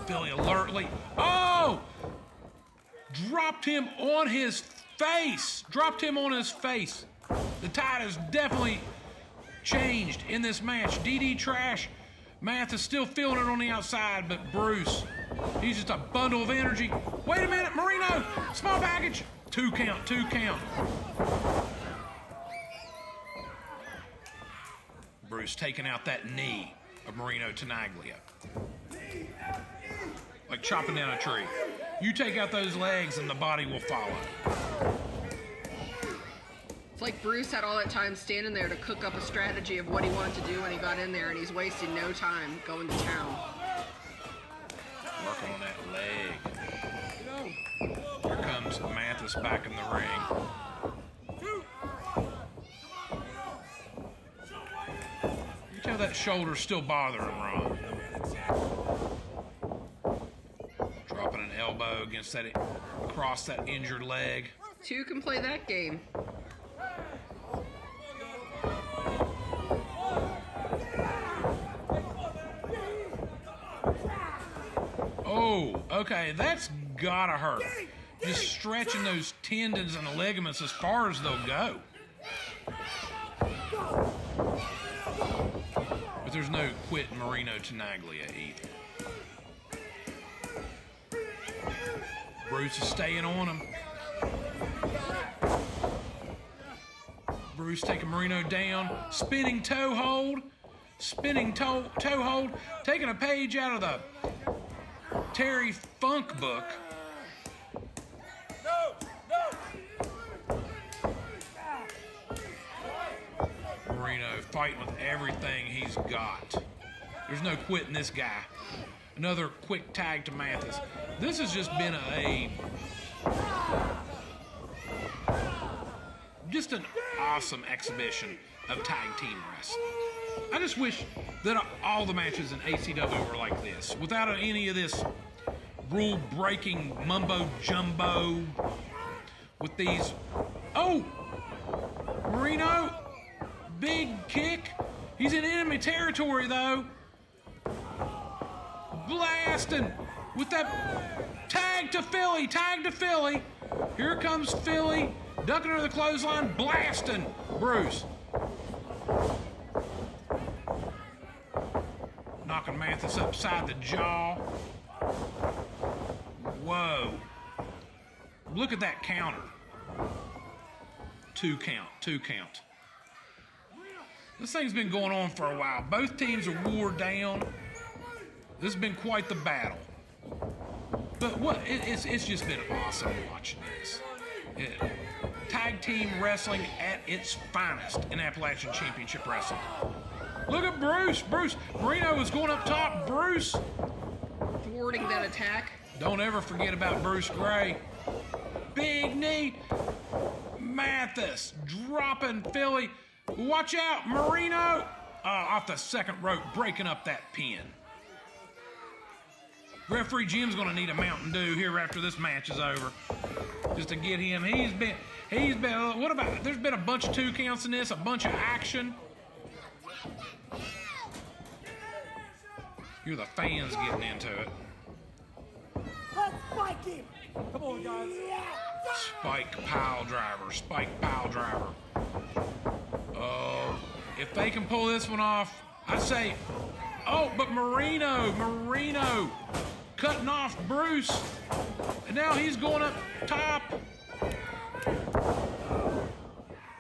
Speaker 2: Philly alertly, oh! Dropped him on his face, The tide has definitely changed in this match. DDTrash, Math is still feeling it on the outside, but Bruce, he's just a bundle of energy. Wait a minute, Marino, small package. 2 count, 2 count. Bruce taking out that knee of Marino Tenaglia. Like chopping down a tree. You take out those legs and the body will follow.
Speaker 5: It's like Bruce had all that time standing there to cook up a strategy of what he wanted to do when he got in there, and he's wasted no time going to town.
Speaker 2: Working on that leg. Here comes Mathis back in the ring. You tell that shoulder's still bothering him, Ron. Dropping an elbow against that, across that injured leg.
Speaker 5: 2 can play that game.
Speaker 2: Oh, okay, that's gotta hurt. Just stretching those tendons and the ligaments as far as they'll go. But there's no quitting Marino Tenaglia either. Bruce is staying on him. Bruce taking Marino down. Spinning toe hold. Spinning toe hold. Taking a page out of the Terry Funk book. Marino fighting with everything he's got. There's no quitting this guy. Another quick tag to Mathis. This has just been just an awesome exhibition of tag team wrestling. I just wish that all the matches in ACW were like this, without any of this rule-breaking mumbo-jumbo with these... Oh! Marino, big kick. He's in enemy territory, though. Blasting with that tag to Philly, tag to Philly. Here comes Philly, ducking under the clothesline, blasting Bruce. Knocking Mathis upside the jaw. Whoa. Look at that counter. 2 count, 2 count. This thing's been going on for a while. Both teams are wore down. This has been quite the battle. But it's just been awesome watching this. Tag team wrestling at its finest in Appalachian Championship Wrestling. Look at Bruce. Marino is going up top. Bruce.
Speaker 5: Thwarting that attack.
Speaker 2: Don't ever forget about Bruce Gray. Big knee. Mathis dropping Philly. Watch out, Marino. Off the second rope, breaking up that pin. Referee Jim's going to need a Mountain Dew here after this match is over, just to get him. He's been. What about? There's been a bunch of 2 counts in this, a bunch of action. You're the fans getting into it.
Speaker 1: Let's spike him. Come on, guys.
Speaker 2: Spike pile driver. Spike pile driver. Oh, if they can pull this one off, I say. Oh, but Marino cutting off Bruce, and now he's going up top.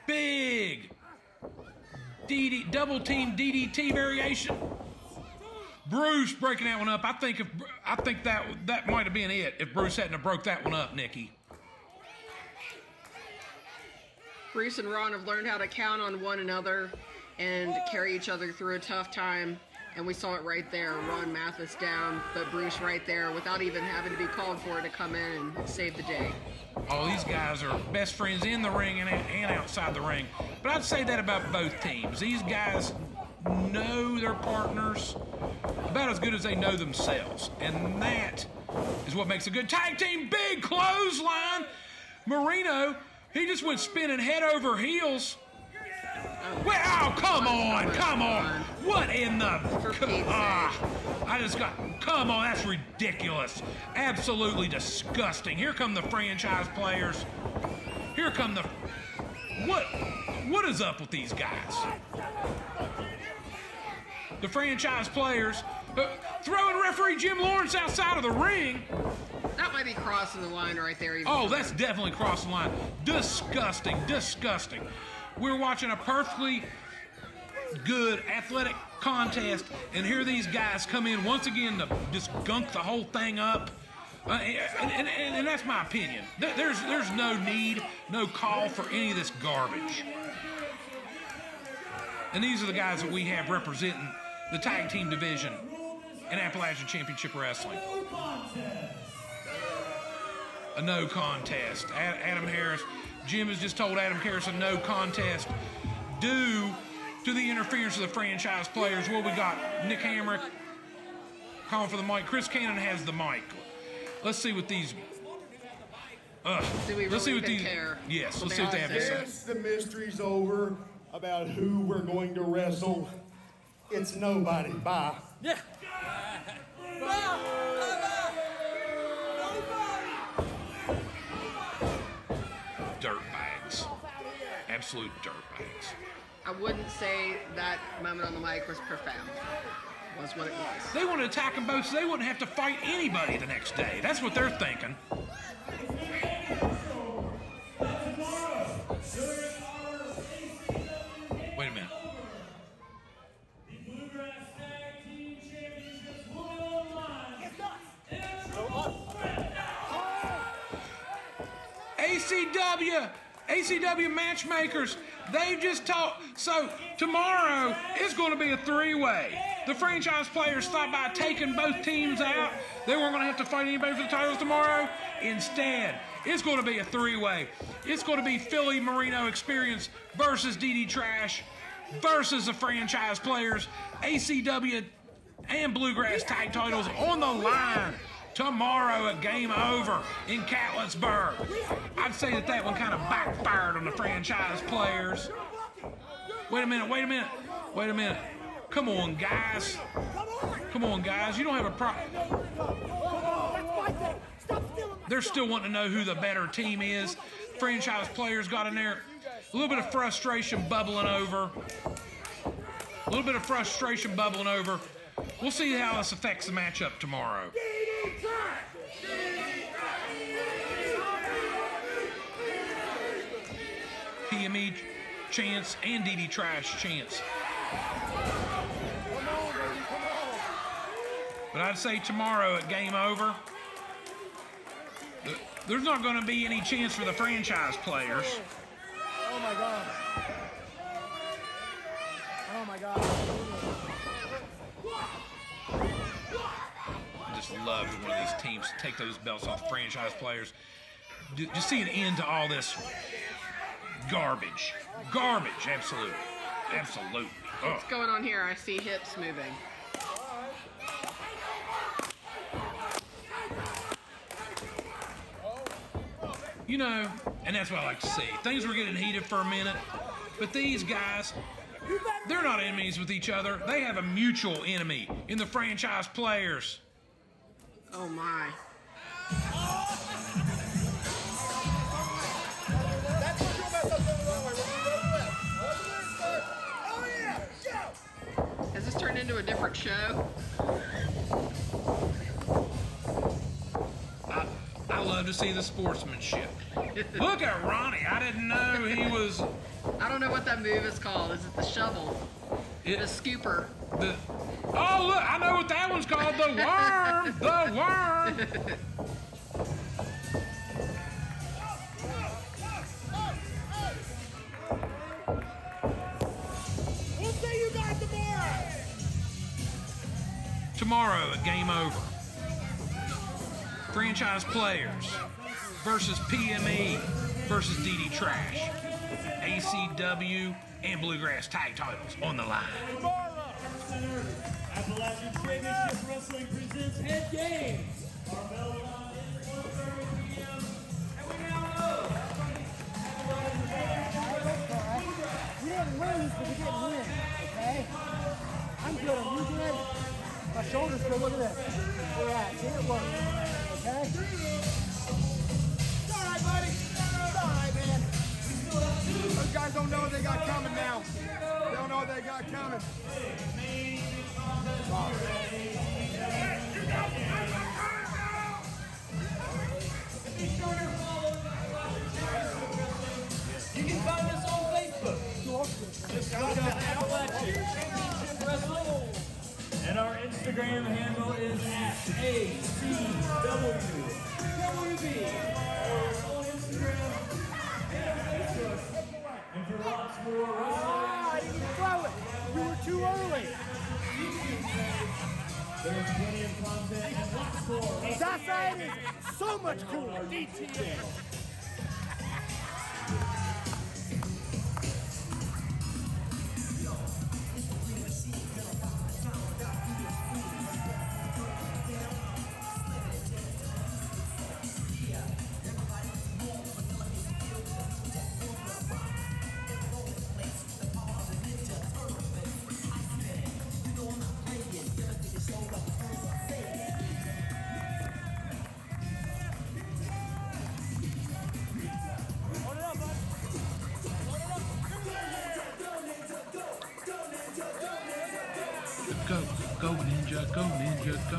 Speaker 2: Big double team DDT variation. Bruce breaking that one up. I think that might have been it if Bruce hadn't have broke that one up, Nikki.
Speaker 5: Bruce and Ron have learned how to count on one another and carry each other through a tough time. And we saw it right there. Ron Mathis down, but Bruce right there without even having to be called for to come in and save the day.
Speaker 2: Oh, these guys are best friends in the ring and outside the ring. But I'd say that about both teams. These guys know their partners about as good as they know themselves. And that is what makes a good tag team. Big clothesline. Marino, he just went spinning head over heels. Well, oh, come on. What in the... I just got... Come on, that's ridiculous. Absolutely disgusting. Here come the franchise players. Here come the... What is up with these guys? The franchise players throwing referee Jim Lawrence outside of the ring.
Speaker 5: That might be crossing the line right there.
Speaker 2: Oh, that's definitely crossing the line. Disgusting. We're watching a perfectly good athletic contest, and here these guys come in once again to just gunk the whole thing up. And that's my opinion. There's no need, no call for any of this garbage. And these are the guys that we have representing the tag team division in Appalachian Championship Wrestling. A no contest. Adam Harris. Jim has just told Adam Harris a no contest due to the interference of the franchise players. Well, we got Nick Hamrick calling for the mic. Chris Cannon has the mic. Let's see what these... let's see what these...
Speaker 5: Care.
Speaker 2: Yes, let's see what they have to say.
Speaker 7: Yes, the mystery's over about who we're going to wrestle. It's nobody. Bye.
Speaker 1: Yeah.
Speaker 2: Dirtbags. Absolute dirtbags.
Speaker 5: I wouldn't say that moment on the mic was profound. Was what it was.
Speaker 2: They want to attack them both so they wouldn't have to fight anybody the next day. That's what they're thinking. Wait a minute. ACW matchmakers, they've just talked. So tomorrow it's going to be a 3-way. The franchise players thought by taking both teams out, they weren't going to have to fight anybody for the titles tomorrow. Instead, it's going to be a 3-way. It's going to be Philly Marino Experience versus DDTrash versus the franchise players. ACW and Bluegrass tag titles on the line tomorrow at Game Over in Catlettsburg. I'd say that one kind of backfired on the franchise players. Wait a minute. Come on, guys. You don't have a problem. They're still wanting to know who the better team is. Franchise players got in there. A little bit of frustration bubbling over. We'll see how this affects the matchup tomorrow. PME chance and DDTrash chance. But I'd say tomorrow at Game Over, there's not going to be any chance for the franchise players.
Speaker 1: Oh my God.
Speaker 2: I just love when one of these teams take those belts off franchise players. Just see an end to all this garbage. Absolutely.
Speaker 5: What's going on here? I see hips moving.
Speaker 2: You know, and that's what I like to see. Things were getting heated for a minute, but these guys, they're not enemies with each other. They have a mutual enemy in the franchise players.
Speaker 5: Oh my. Has this turned into a different show?
Speaker 2: I love to see the sportsmanship. Look at Ronnie. I didn't know he was...
Speaker 5: I don't know what that move is called. Is it the shovel? The scooper.
Speaker 2: Oh, look, I know what that one's called. The worm. The worm.
Speaker 1: We'll see you guys tomorrow.
Speaker 2: Tomorrow at Game Over. Franchise players versus PME versus DDTrash. ACW and Bluegrass tag titles on the line.
Speaker 1: Appalachian Championship Wrestling presents Head Games. Our bell time is 1:30 p.m. And we now know.
Speaker 4: We didn't win this, but we didn't win, okay? I'm good. Are you good? My shoulder's good. Look at this. We're at. See, it works. Okay?
Speaker 3: It's all right, buddy. It's all right, man. Those guys don't know what they got coming now. They don't know what they got coming.
Speaker 1: You can find us on Facebook. Just look up Appalachian Championship Wrestling. And our Instagram handle is @ACW WB. On Instagram and Facebook. And for lots more wrestling.
Speaker 4: I didn't throw it. You were too early.
Speaker 1: There's plenty of content and lots more.
Speaker 4: That side is so much cooler. DTF.
Speaker 2: Go ninja, go ninja, go.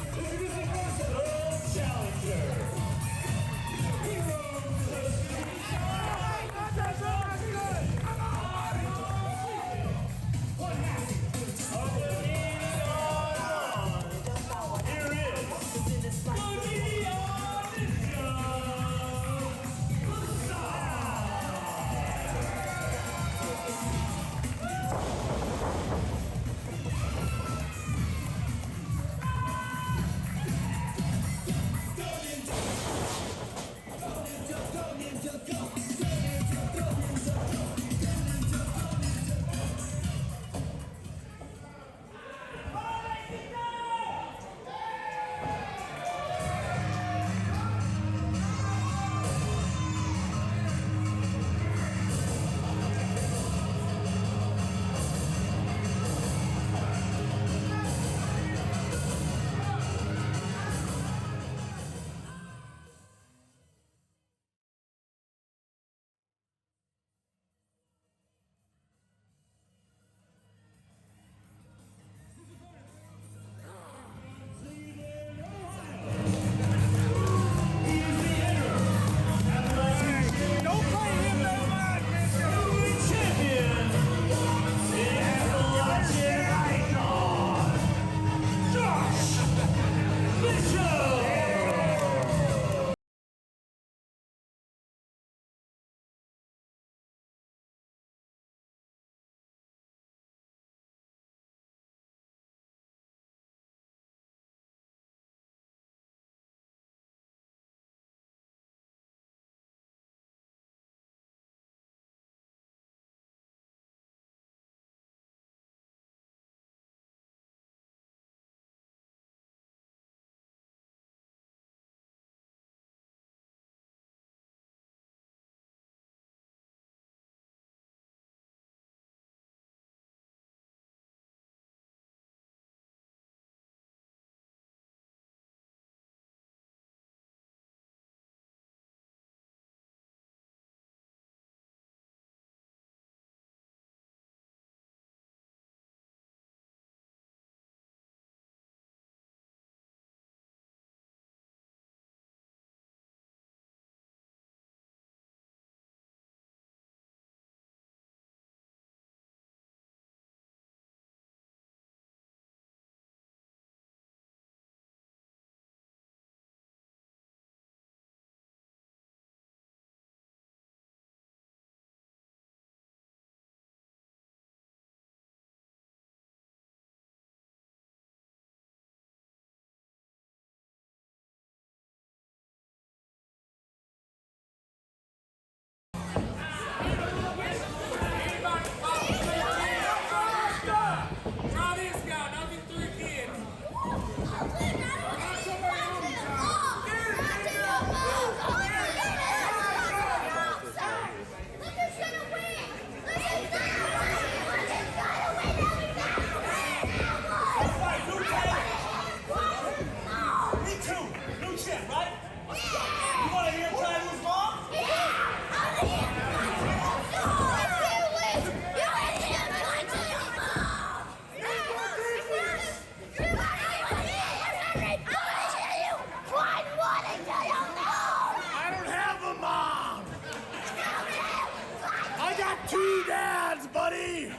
Speaker 7: odds, buddy?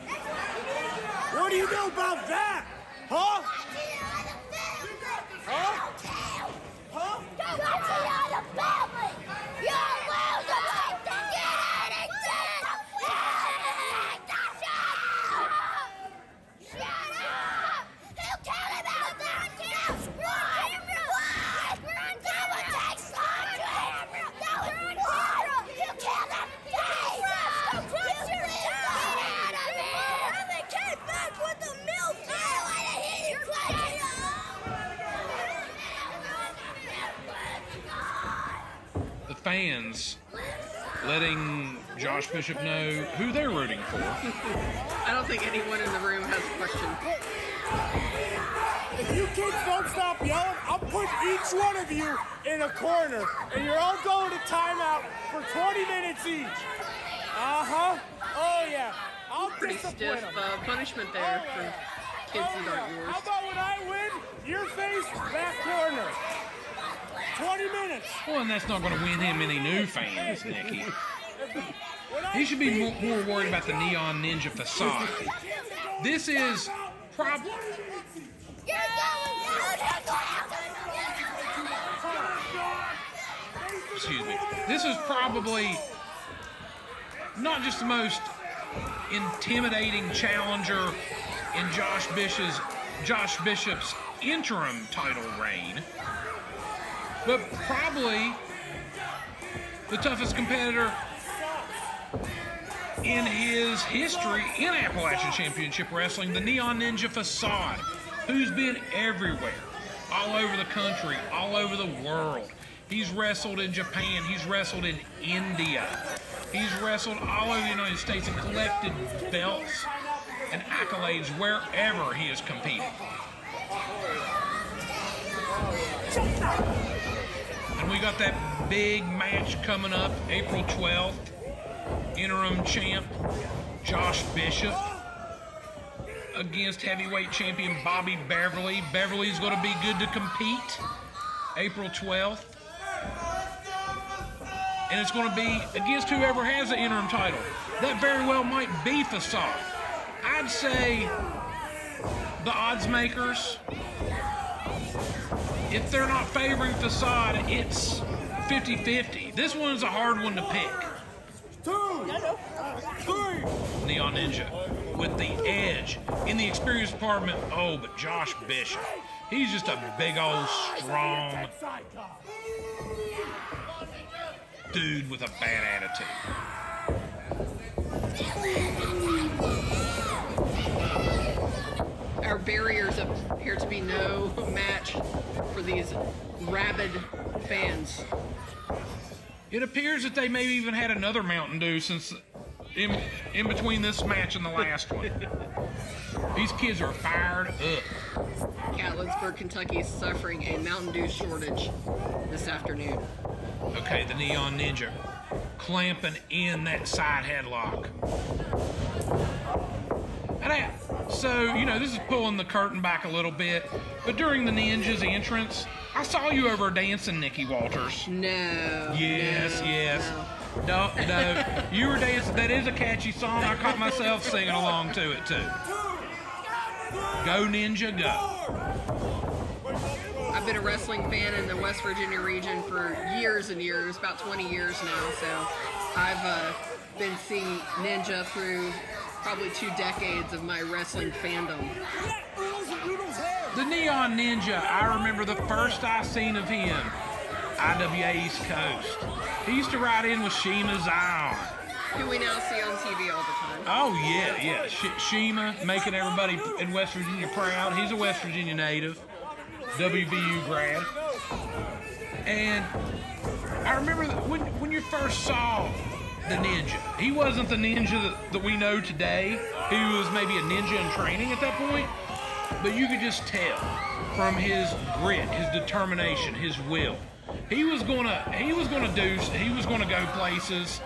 Speaker 7: What do you know about that? Huh? Huh? Huh?
Speaker 2: The fans letting Josh Bishop know who they're rooting for.
Speaker 5: I don't think anyone in the room has a question.
Speaker 7: If you kids don't stop yelling, I'll put each one of you in a corner, and you're all going to timeout for 20 minutes each. Uh-huh. Oh, yeah. I'll
Speaker 5: Pretty
Speaker 7: discipline
Speaker 5: stiff
Speaker 7: them.
Speaker 5: punishment there for kids that aren't yours.
Speaker 7: How about when I win, your face, back corner. 20 minutes.
Speaker 2: Well, and that's not going to win him any new fans, Nikki. He should be more worried about the Neon Ninja Facade. This is probably... Excuse me. This is probably not just the most intimidating challenger in Josh Bishop's interim title reign, but probably the toughest competitor in his history in Appalachian Championship Wrestling, the Neon Ninja Facade, who's been everywhere, all over the country, all over the world. He's wrestled in Japan, he's wrestled in India, he's wrestled all over the United States and collected belts and accolades wherever he has competed. And we got that big match coming up April 12th. Interim champ Josh Bishop against heavyweight champion Bobby Beverly. Beverly's going to be good to compete April 12th. And it's going to be against whoever has the interim title. That very well might be Facade. I'd say the odds makers, if they're not favoring Facade, it's 50-50. This one's a hard one to pick.
Speaker 7: 2, 3.
Speaker 2: Neon Ninja with the edge in the experience department. Oh, but Josh Bishop, he's just a big old strong dude with a bad attitude.
Speaker 5: Our barriers appear to be no match for these rabid fans.
Speaker 2: It appears that they maybe even had another Mountain Dew since in between this match and the last one. These kids are fired up.
Speaker 5: Catlettsburg, Kentucky is suffering a Mountain Dew shortage this afternoon.
Speaker 2: Okay, the Neon Ninja clamping in that side headlock. So, you know, this is pulling the curtain back a little bit, but during the Ninja's entrance, I saw you over dancing, Nikki Walters.
Speaker 5: No.
Speaker 2: Yes,
Speaker 5: no,
Speaker 2: yes.
Speaker 5: No.
Speaker 2: No, you were dancing. That is a catchy song. I caught myself singing along to it, too. Go, Ninja, go.
Speaker 5: I've been a wrestling fan in the West Virginia region for years and years, about 20 years now, so I've been seeing Ninja through probably 2 decades of my wrestling fandom.
Speaker 2: The Neon Ninja, I remember the first I seen of him, IWA East Coast. He used to ride in with Shima Zion.
Speaker 5: Who we now see on TV all the time.
Speaker 2: Oh, yeah. Shima, making everybody in West Virginia proud. He's a West Virginia native, WVU grad. And I remember when you first saw the Ninja, he wasn't the Ninja that we know today. He was maybe a ninja in training at that point. But you could just tell from his grit, his determination, his will. He was gonna go places.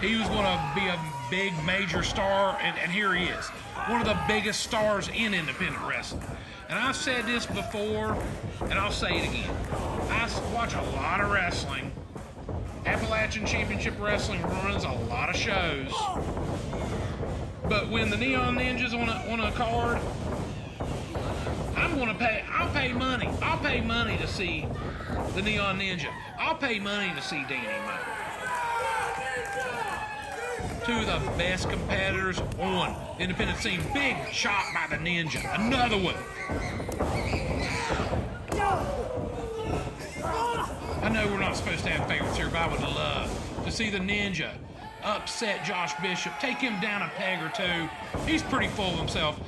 Speaker 2: He was gonna be a big major star, and here he is. One of the biggest stars in independent wrestling. And I've said this before, and I'll say it again. I watch a lot of wrestling. Appalachian Championship Wrestling runs a lot of shows. But when the Neon Ninja's on a card, I'll pay money. I'll pay money to see the Neon Ninja. I'll pay money to see Dani Mo. Two of the best competitors on the independent scene. Big chop by the Ninja. Another one. I know we're not supposed to have favorites here, but I would love to see the Ninja upset Josh Bishop, take him down a peg or two. He's pretty full of himself.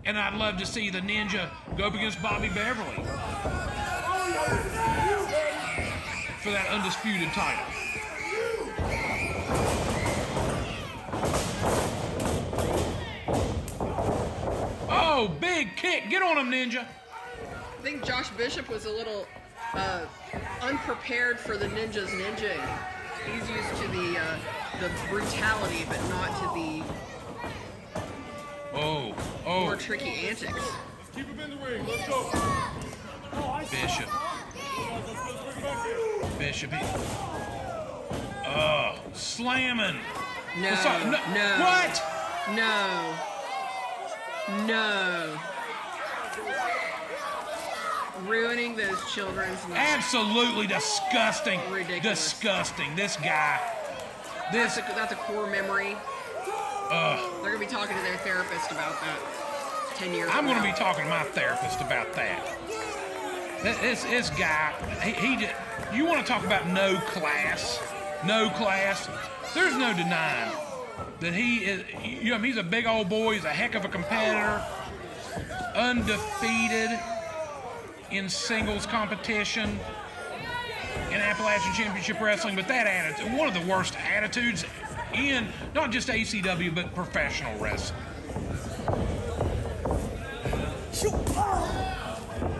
Speaker 2: And I'd love to see the Ninja go up against Bobby Beverly for that undisputed title. Oh, big kick. Get on him, Ninja.
Speaker 5: I think Josh Bishop was a little unprepared for the Ninja's ninjing. He's used to the brutality, but not to the more tricky antics.
Speaker 7: Let's keep him in the ring. Let's go.
Speaker 2: Bishop. Slamming.
Speaker 5: No.
Speaker 2: What?
Speaker 5: No. Ruining those children's lives.
Speaker 2: Absolutely disgusting.
Speaker 5: Ridiculous.
Speaker 2: Disgusting. This guy.
Speaker 5: That's a core memory. They're going to be talking to their therapist about that 10 years
Speaker 2: I'm
Speaker 5: ago.
Speaker 2: going to be talking to my therapist about that. This guy, you want to talk about no class? There's no denying that he is, he's a big old boy. He's a heck of a competitor. Undefeated in singles competition in Appalachian Championship Wrestling, but that attitude, one of the worst attitudes in not just ACW, but professional wrestling.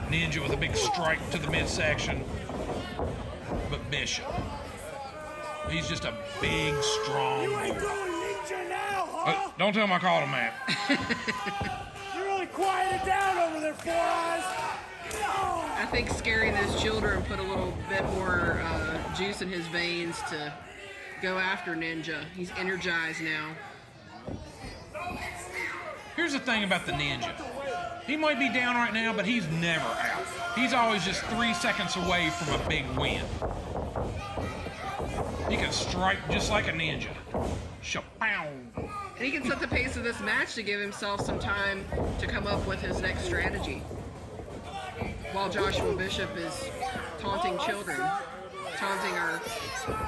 Speaker 2: Ninja with a big strike to the midsection, but Bishop, he's just a big, strong boy. Don't tell him I called him that.
Speaker 7: You really quieted down over there, Four Eyes.
Speaker 5: I think scaring those children put a little bit more juice in his veins to go after Ninja. He's energized now.
Speaker 2: Here's the thing about the Ninja. He might be down right now, but he's never out. He's always just 3 seconds away from a big win. He can strike just like a ninja. Shapow.
Speaker 5: And he can set the pace of this match to give himself some time to come up with his next strategy. While Joshua Bishop is taunting children, taunting our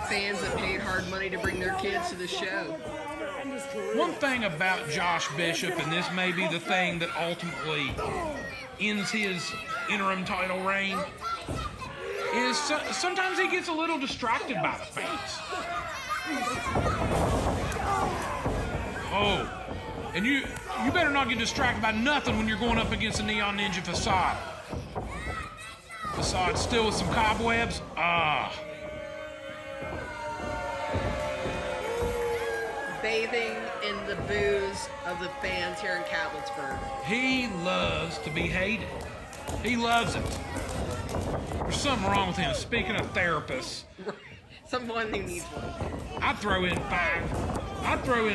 Speaker 5: fans that paid hard money to bring their kids to the show.
Speaker 2: One thing about Josh Bishop, and this may be the thing that ultimately ends his interim title reign, is sometimes he gets a little distracted by the fans. Oh, and you better not get distracted by nothing when you're going up against a Neon Ninja Facade. Facade still with some cobwebs.
Speaker 5: Bathing in the booze of the fans here in Catlettsburg.
Speaker 2: He loves to be hated. He loves it. There's something wrong with him. Speaking of therapists,
Speaker 5: Someone who needs one.
Speaker 2: I'd throw in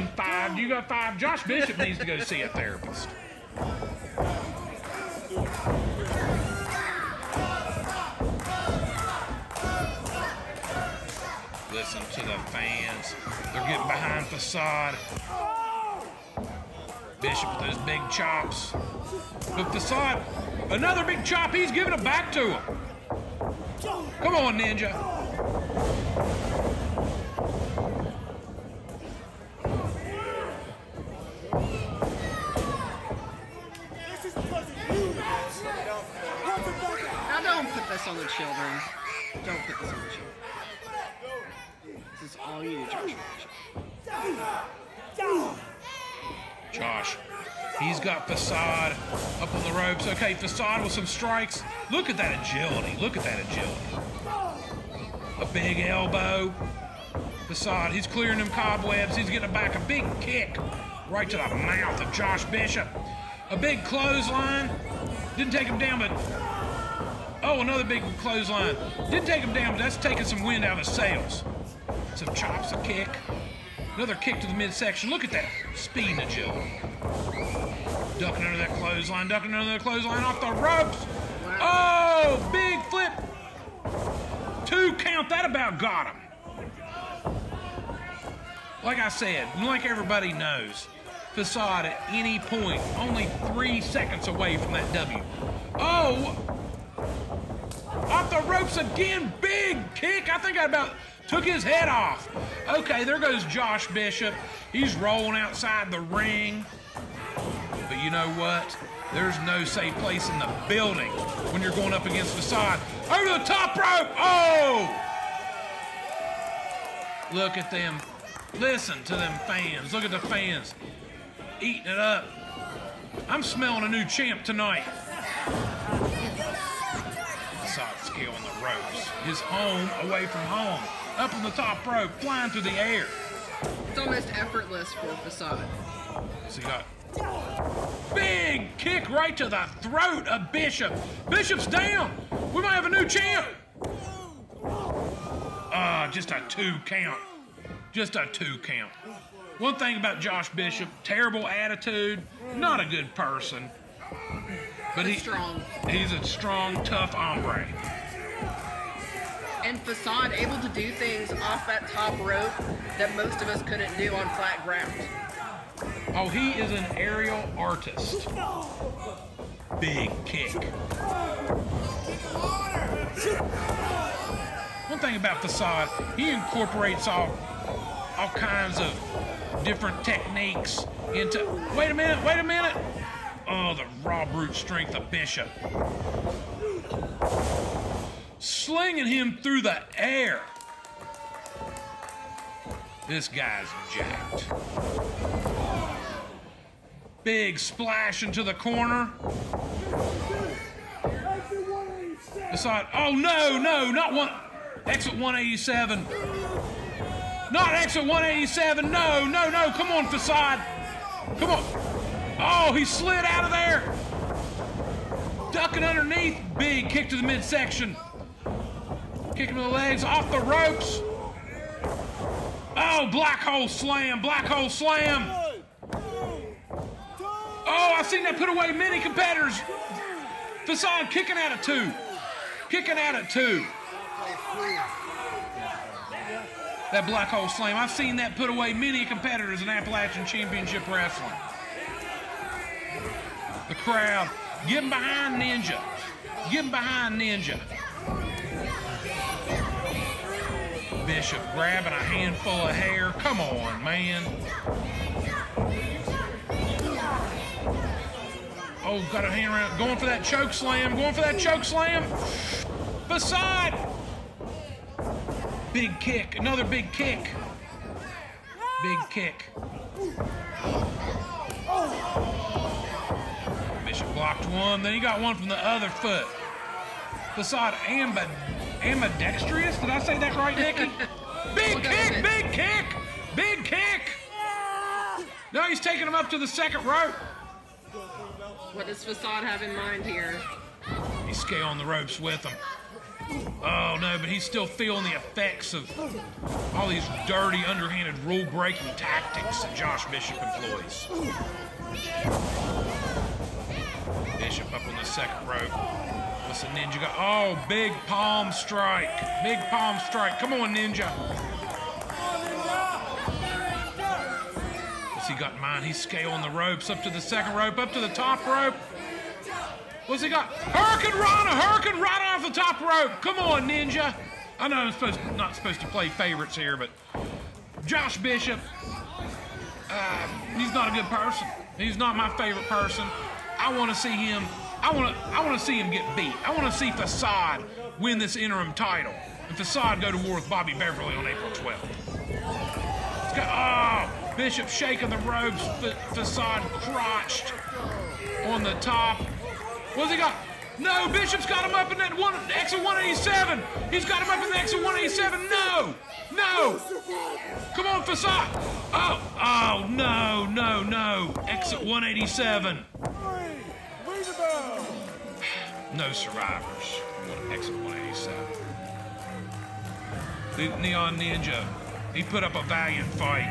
Speaker 2: 5. You got 5. Josh Bishop needs to go see a therapist. Listen to the fans. They're getting behind Facade. Bishop with those big chops. But Facade, another big chop. He's giving it back to him. Come on, Ninja.
Speaker 5: Now don't put this on the children. Don't put this on the children. This is all you,
Speaker 2: Josh, he's got Facade up on the ropes. Okay, Facade with some strikes. Look at that agility. A big elbow. Facade, he's clearing them cobwebs. He's getting back a big kick right to the mouth of Josh Bishop. A big clothesline. Didn't take him down, but... Oh, another big clothesline. Didn't take him down, but that's taking some wind out of his sails. Some chops, a kick. Another kick to the midsection. Look at that speed and agility. Ducking under that clothesline, ducking under that clothesline off the ropes. Oh, big flip. 2 count, that about got him. Like I said, like everybody knows, Facade at any point, only 3 seconds away from that W. Oh, off the ropes again, big kick. I think I about took his head off. Okay, there goes Josh Bishop. He's rolling outside the ring. But you know what? There's no safe place in the building when you're going up against Facade. Over the top rope! Oh! Look at them. Listen to them fans. Look at the fans eating it up. I'm smelling a new champ tonight. Facade skill on the ropes. His home away from home. Up on the top rope, flying through the air.
Speaker 5: It's almost effortless for Facade.
Speaker 2: So you got big kick right to the throat of Bishop. Bishop's down. We might have a new champ. Just a 2 count. Just a 2 count. One thing about Josh Bishop, terrible attitude, not a good person. But he's a strong, tough hombre.
Speaker 5: And Facade able to do things off that top rope that most of us couldn't do on flat ground.
Speaker 2: Oh, he is an aerial artist. Big kick. One thing about Facade, he incorporates all kinds of different techniques into... Wait a minute. Oh, the raw brute strength of Bishop. Slinging him through the air. This guy's jacked. Big splash into the corner. Facade. Oh, no, not one. Exit 187. Not exit 187. No. Come on, Facade. Come on. Oh, he slid out of there. Ducking underneath. Big kick to the midsection. Kick him to the legs. Off the ropes. Oh, black hole slam. Oh, I've seen that put away many competitors. Facade kicking out of 2. That black hole slam. I've seen that put away many competitors in Appalachian Championship Wrestling. The crowd getting behind Ninja. Bishop grabbing a handful of hair. Come on, man. Oh, got a hand around. Going for that choke slam. Facade. Big kick. Another big kick. Bishop blocked one. Then he got one from the other foot. Facade ambidextrous. Did I say that right, Nikki? Big kick. Now he's taking him up to the second rope.
Speaker 5: What does Facade have in mind here?
Speaker 2: He's scaling the ropes with him. Oh no, but he's still feeling the effects of all these dirty, underhanded, rule-breaking tactics that Josh Bishop employs. Bishop up on the second rope. What's the Ninja got? Oh, big palm strike. Come on, Ninja. What's he got in mind? He's scaling the ropes up to the second rope, up to the top rope. What's he got? Hurricane Rana off the top rope. Come on, Ninja. I know I'm not supposed to play favorites here, but Josh Bishop, he's not a good person. He's not my favorite person. I want to see him. I want to see him get beat. I want to see Facade win this interim title, and Facade go to war with Bobby Beverly on April 12th. Bishop shaking the ropes. Facade crotched on the top. What's he got? No, Bishop's got him up in that exit 187. He's got him up in the exit 187. No. Come on, Facade. Oh, no. Exit 187. No survivors. Exit 187. The Neon Ninja, he put up a valiant fight.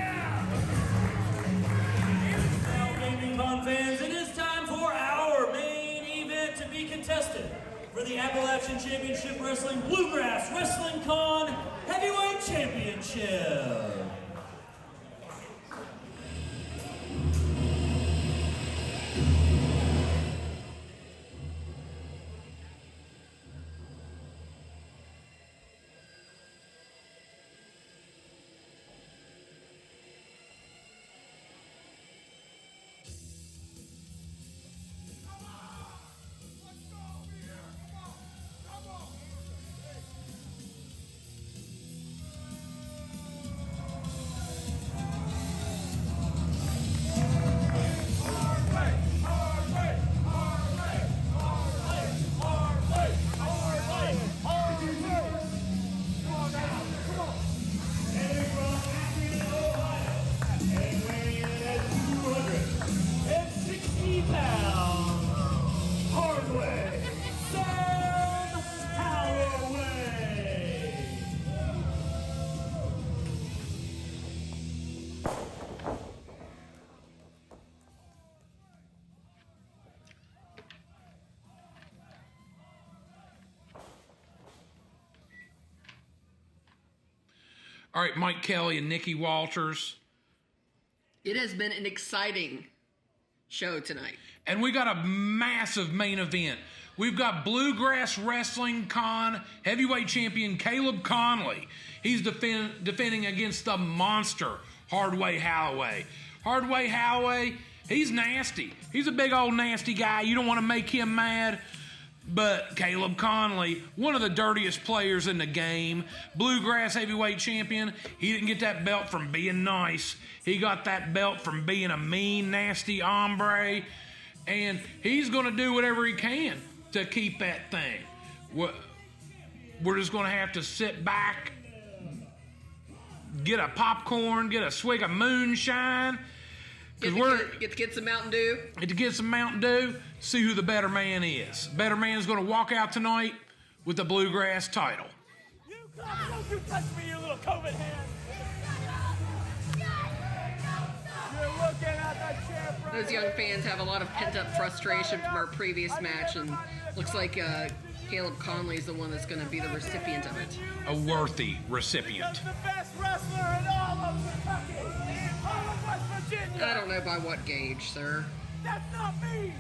Speaker 1: Now, Gaming Con fans, it is time for our main event to be contested for the Appalachian Championship Wrestling Bluegrass Wrestling Con Heavyweight Championship. Hardway, Sam Holloway.
Speaker 2: All right, Mike Kelly and Nikki Walters.
Speaker 5: It has been an exciting show tonight.
Speaker 2: And we got a massive main event. We've got Bluegrass Wrestling Con heavyweight champion Caleb Konley. He's defending against the monster Hardway Holloway. Hardway Holloway, he's nasty. He's a big old nasty guy. You don't want to make him mad. But Caleb Konley, one of the dirtiest players in the game, Bluegrass heavyweight champion, he didn't get that belt from being nice. He got that belt from being a mean, nasty hombre. And he's going to do whatever he can to keep that thing. We're just going to have to sit back, get a popcorn, get a swig of moonshine.
Speaker 5: Get to get some Mountain Dew.
Speaker 2: Get to get some Mountain Dew, see who the better man is. Better man's going to walk out tonight with the Bluegrass title.
Speaker 7: Don't you touch me, you little COVID hand. You're looking at the champ right.
Speaker 5: Those young fans have a lot of pent-up frustration from our previous match, and looks like Caleb Konley is the one that's going to be the recipient of it.
Speaker 2: A worthy recipient.
Speaker 7: That's the best wrestler in all of Kentucky, all of West Virginia.
Speaker 5: I don't know by what gauge, sir.
Speaker 7: That's not me.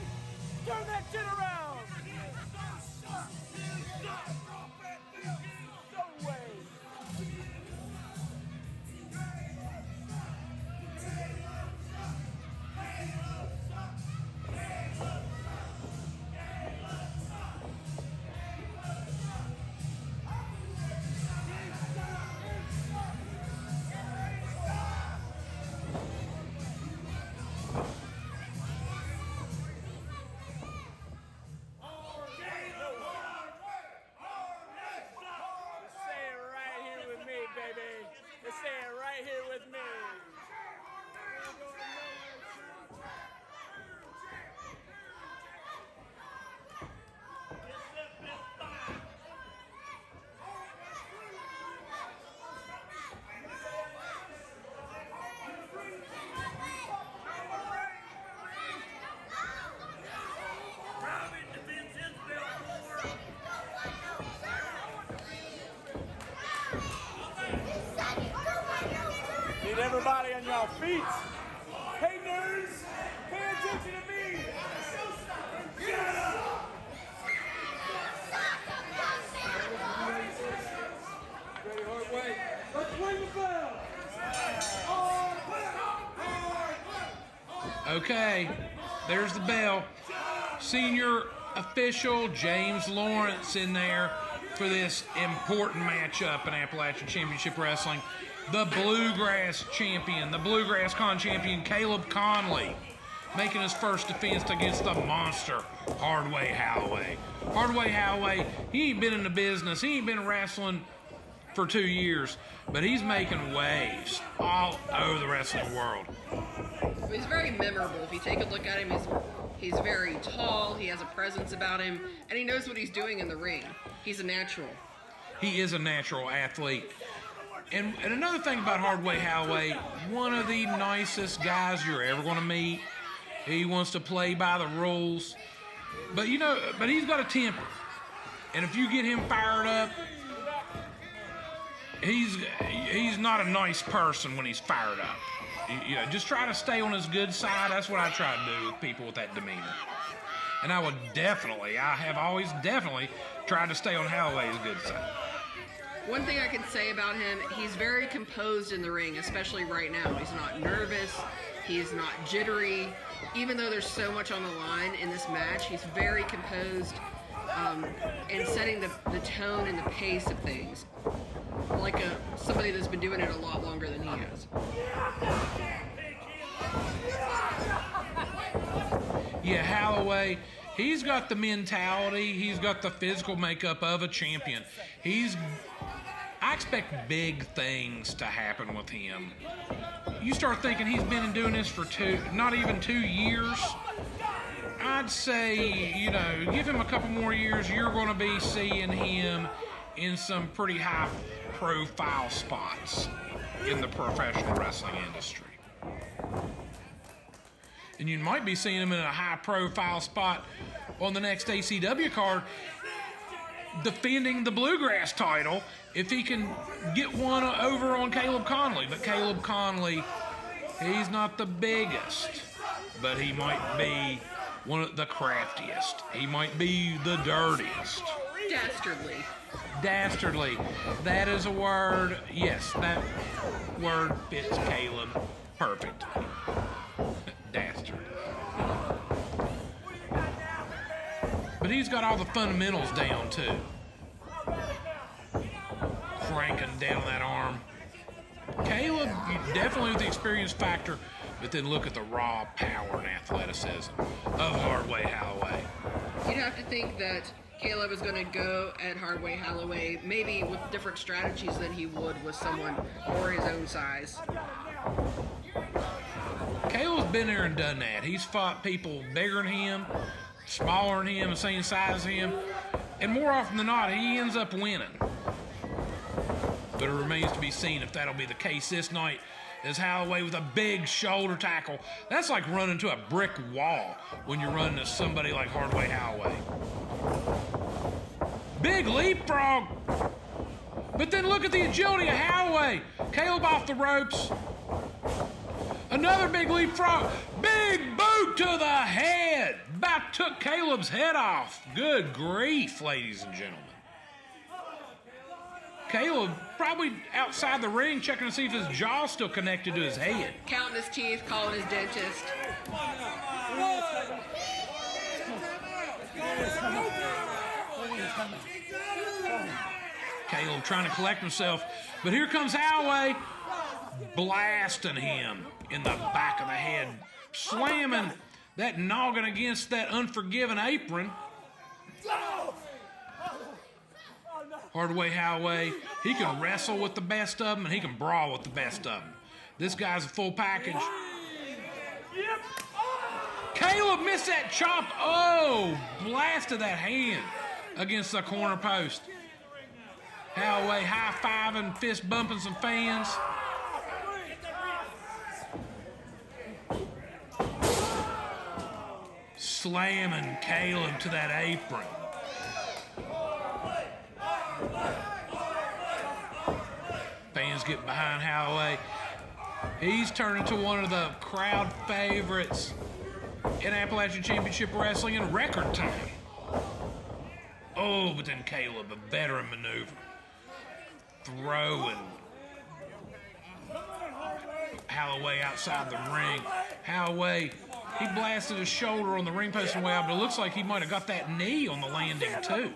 Speaker 7: Turn that shit around. No way. Need everybody on your feet. Hey, nerds, pay attention to me. Get up. Ready, Hardway? Let's ring the bell.
Speaker 2: Okay, there's the bell. Senior official James Lawrence in there for this important matchup in Appalachian Championship Wrestling. The Bluegrass champion, the Bluegrass Con champion, Caleb Konley, making his first defense against the monster, Hardway Holloway. Hardway Holloway, he ain't been in the business. He ain't been wrestling for 2 years, but he's making waves all over the wrestling world.
Speaker 5: He's very memorable. If you take a look at him, he's very tall, he has a presence about him, and he knows what he's doing in the ring. He's a natural.
Speaker 2: He is a natural athlete. And another thing about Hardway Holloway, one of the nicest guys you're ever going to meet. He wants to play by the rules. But, you know, but he's got a temper. And if you get him fired up, he's not a nice person when he's fired up. You know, just try to stay on his good side. That's what I try to do with people with that demeanor. And I have always definitely tried to stay on Holloway's good side.
Speaker 5: One thing I can say about him, he's very composed in the ring, especially right now. He's not nervous. He's not jittery. Even though there's so much on the line in this match, he's very composed and setting the tone and the pace of things. Like somebody that's been doing it a lot longer than he has.
Speaker 2: Yeah, Holloway, he's got the mentality, he's got the physical makeup of a champion. I expect big things to happen with him. You start thinking he's been doing this for not even 2 years. I'd say, you know, give him a couple more years, you're going to be seeing him in some pretty high profile spots in the professional wrestling industry. And you might be seeing him in a high profile spot on the next ACW card defending the Bluegrass title if he can get one over on Caleb Konley. But Caleb Konley, he's not the biggest, but he might be one of the craftiest. He might be the dirtiest.
Speaker 5: Dastardly.
Speaker 2: Dastardly. That is a word. Yes, that word fits Caleb perfect. Dastard. But he's got all the fundamentals down too. Cranking down that arm. Caleb, definitely with the experience factor, but then look at the raw power and athleticism of Hardway Holloway.
Speaker 5: You'd have to think that Caleb is going to go at Hardway Holloway maybe with different strategies than he would with someone more his own size.
Speaker 2: Caleb's been there and done that. He's fought people bigger than him, smaller than him, the same size as him, and more often than not, he ends up winning. But it remains to be seen if that'll be the case this night, as Holloway with a big shoulder tackle. That's like running to a brick wall when you're running to somebody like Hardway Holloway. Big leapfrog. But then look at the agility of Holloway. Caleb off the ropes. Another big leapfrog. Big boot to the head. About took Caleb's head off. Good grief, ladies and gentlemen. Caleb probably outside the ring checking to see if his jaw's still connected to his head.
Speaker 5: Counting his teeth, calling his dentist.
Speaker 2: Caleb trying to collect himself, but here comes Holloway, blasting him in the back of the head, slamming that noggin against that unforgiving apron. Hardway Holloway, he can wrestle with the best of them and he can brawl with the best of them. This guy's a full package. Caleb missed that chop. Oh, blasted that hand against the corner post. Holloway high-fiving, fist bumping some fans. Slamming Caleb to that apron. Fans get behind Holloway. He's turned into one of the crowd favorites in Appalachian Championship Wrestling in record time. Oh, but then Caleb, a veteran maneuver. Throwing Holloway outside the ring. Holloway, he blasted his shoulder on the ring post on the way out, but it looks like he might have got that knee on the landing too.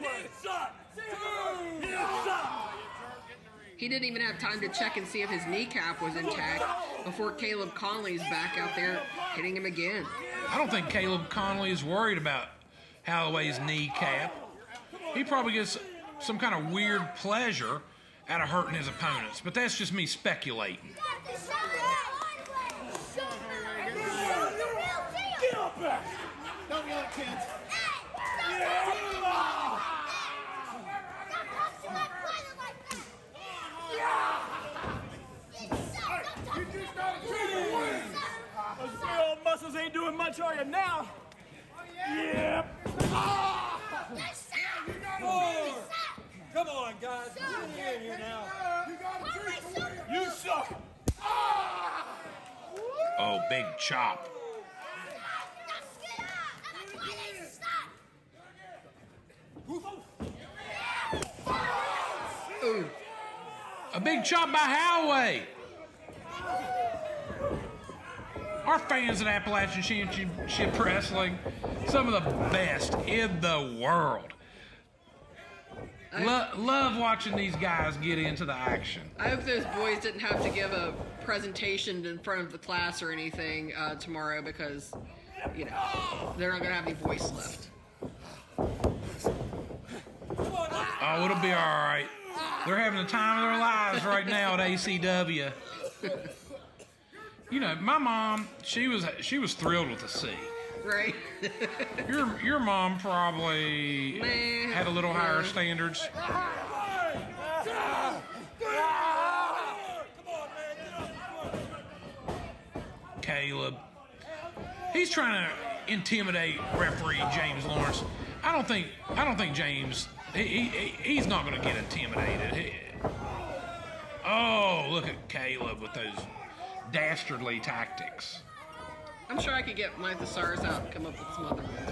Speaker 5: He didn't even have time to check and see if his kneecap was intact before Caleb Konley's back out there hitting him again.
Speaker 2: I don't think Caleb Konley is worried about Holloway's kneecap. He probably gets some kind of weird pleasure out of hurting his opponents, but that's just me speculating.
Speaker 7: Get up back! Don't yell at kids. having much on you now. Yep.
Speaker 3: Four. Come on, guys. Get in here now.
Speaker 7: You suck.
Speaker 2: Oh, big chop.
Speaker 5: Ooh.
Speaker 2: A big chop by Holloway. Our fans at Appalachian Championship Wrestling, some of the best in the world. Love watching these guys get into the action.
Speaker 5: I hope those boys didn't have to give a presentation in front of the class or anything tomorrow because, you know, they're not going to have any voice left.
Speaker 2: Oh, it'll be all right. They're having the time of their lives right now at ACW. You know, my mom, she was thrilled with the C.
Speaker 5: Right?
Speaker 2: Your mom probably had a little higher standards. Caleb, he's trying to intimidate referee James Lawrence. I don't think James. He's not going to get intimidated. Oh, look at Caleb with those dastardly tactics.
Speaker 5: I'm sure I could get my thesaurus out and come up with some other ones.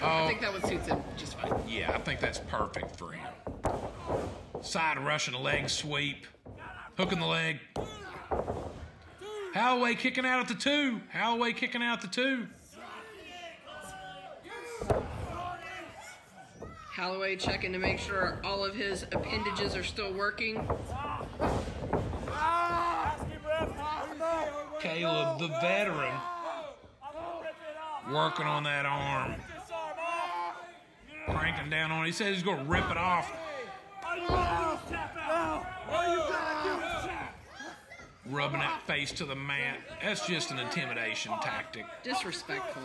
Speaker 2: Oh,
Speaker 5: I think that one suits him just fine.
Speaker 2: Yeah, I think that's perfect for him. Side Russian leg sweep. Hooking the leg. Holloway kicking out at the 2. Holloway kicking out at the 2.
Speaker 5: Holloway checking to make sure all of his appendages are still working.
Speaker 2: Caleb, the veteran, working on that arm. Cranking down on it. He says he's going to rip it off. Rubbing that face to the mat. That's just an intimidation tactic.
Speaker 5: Disrespectful.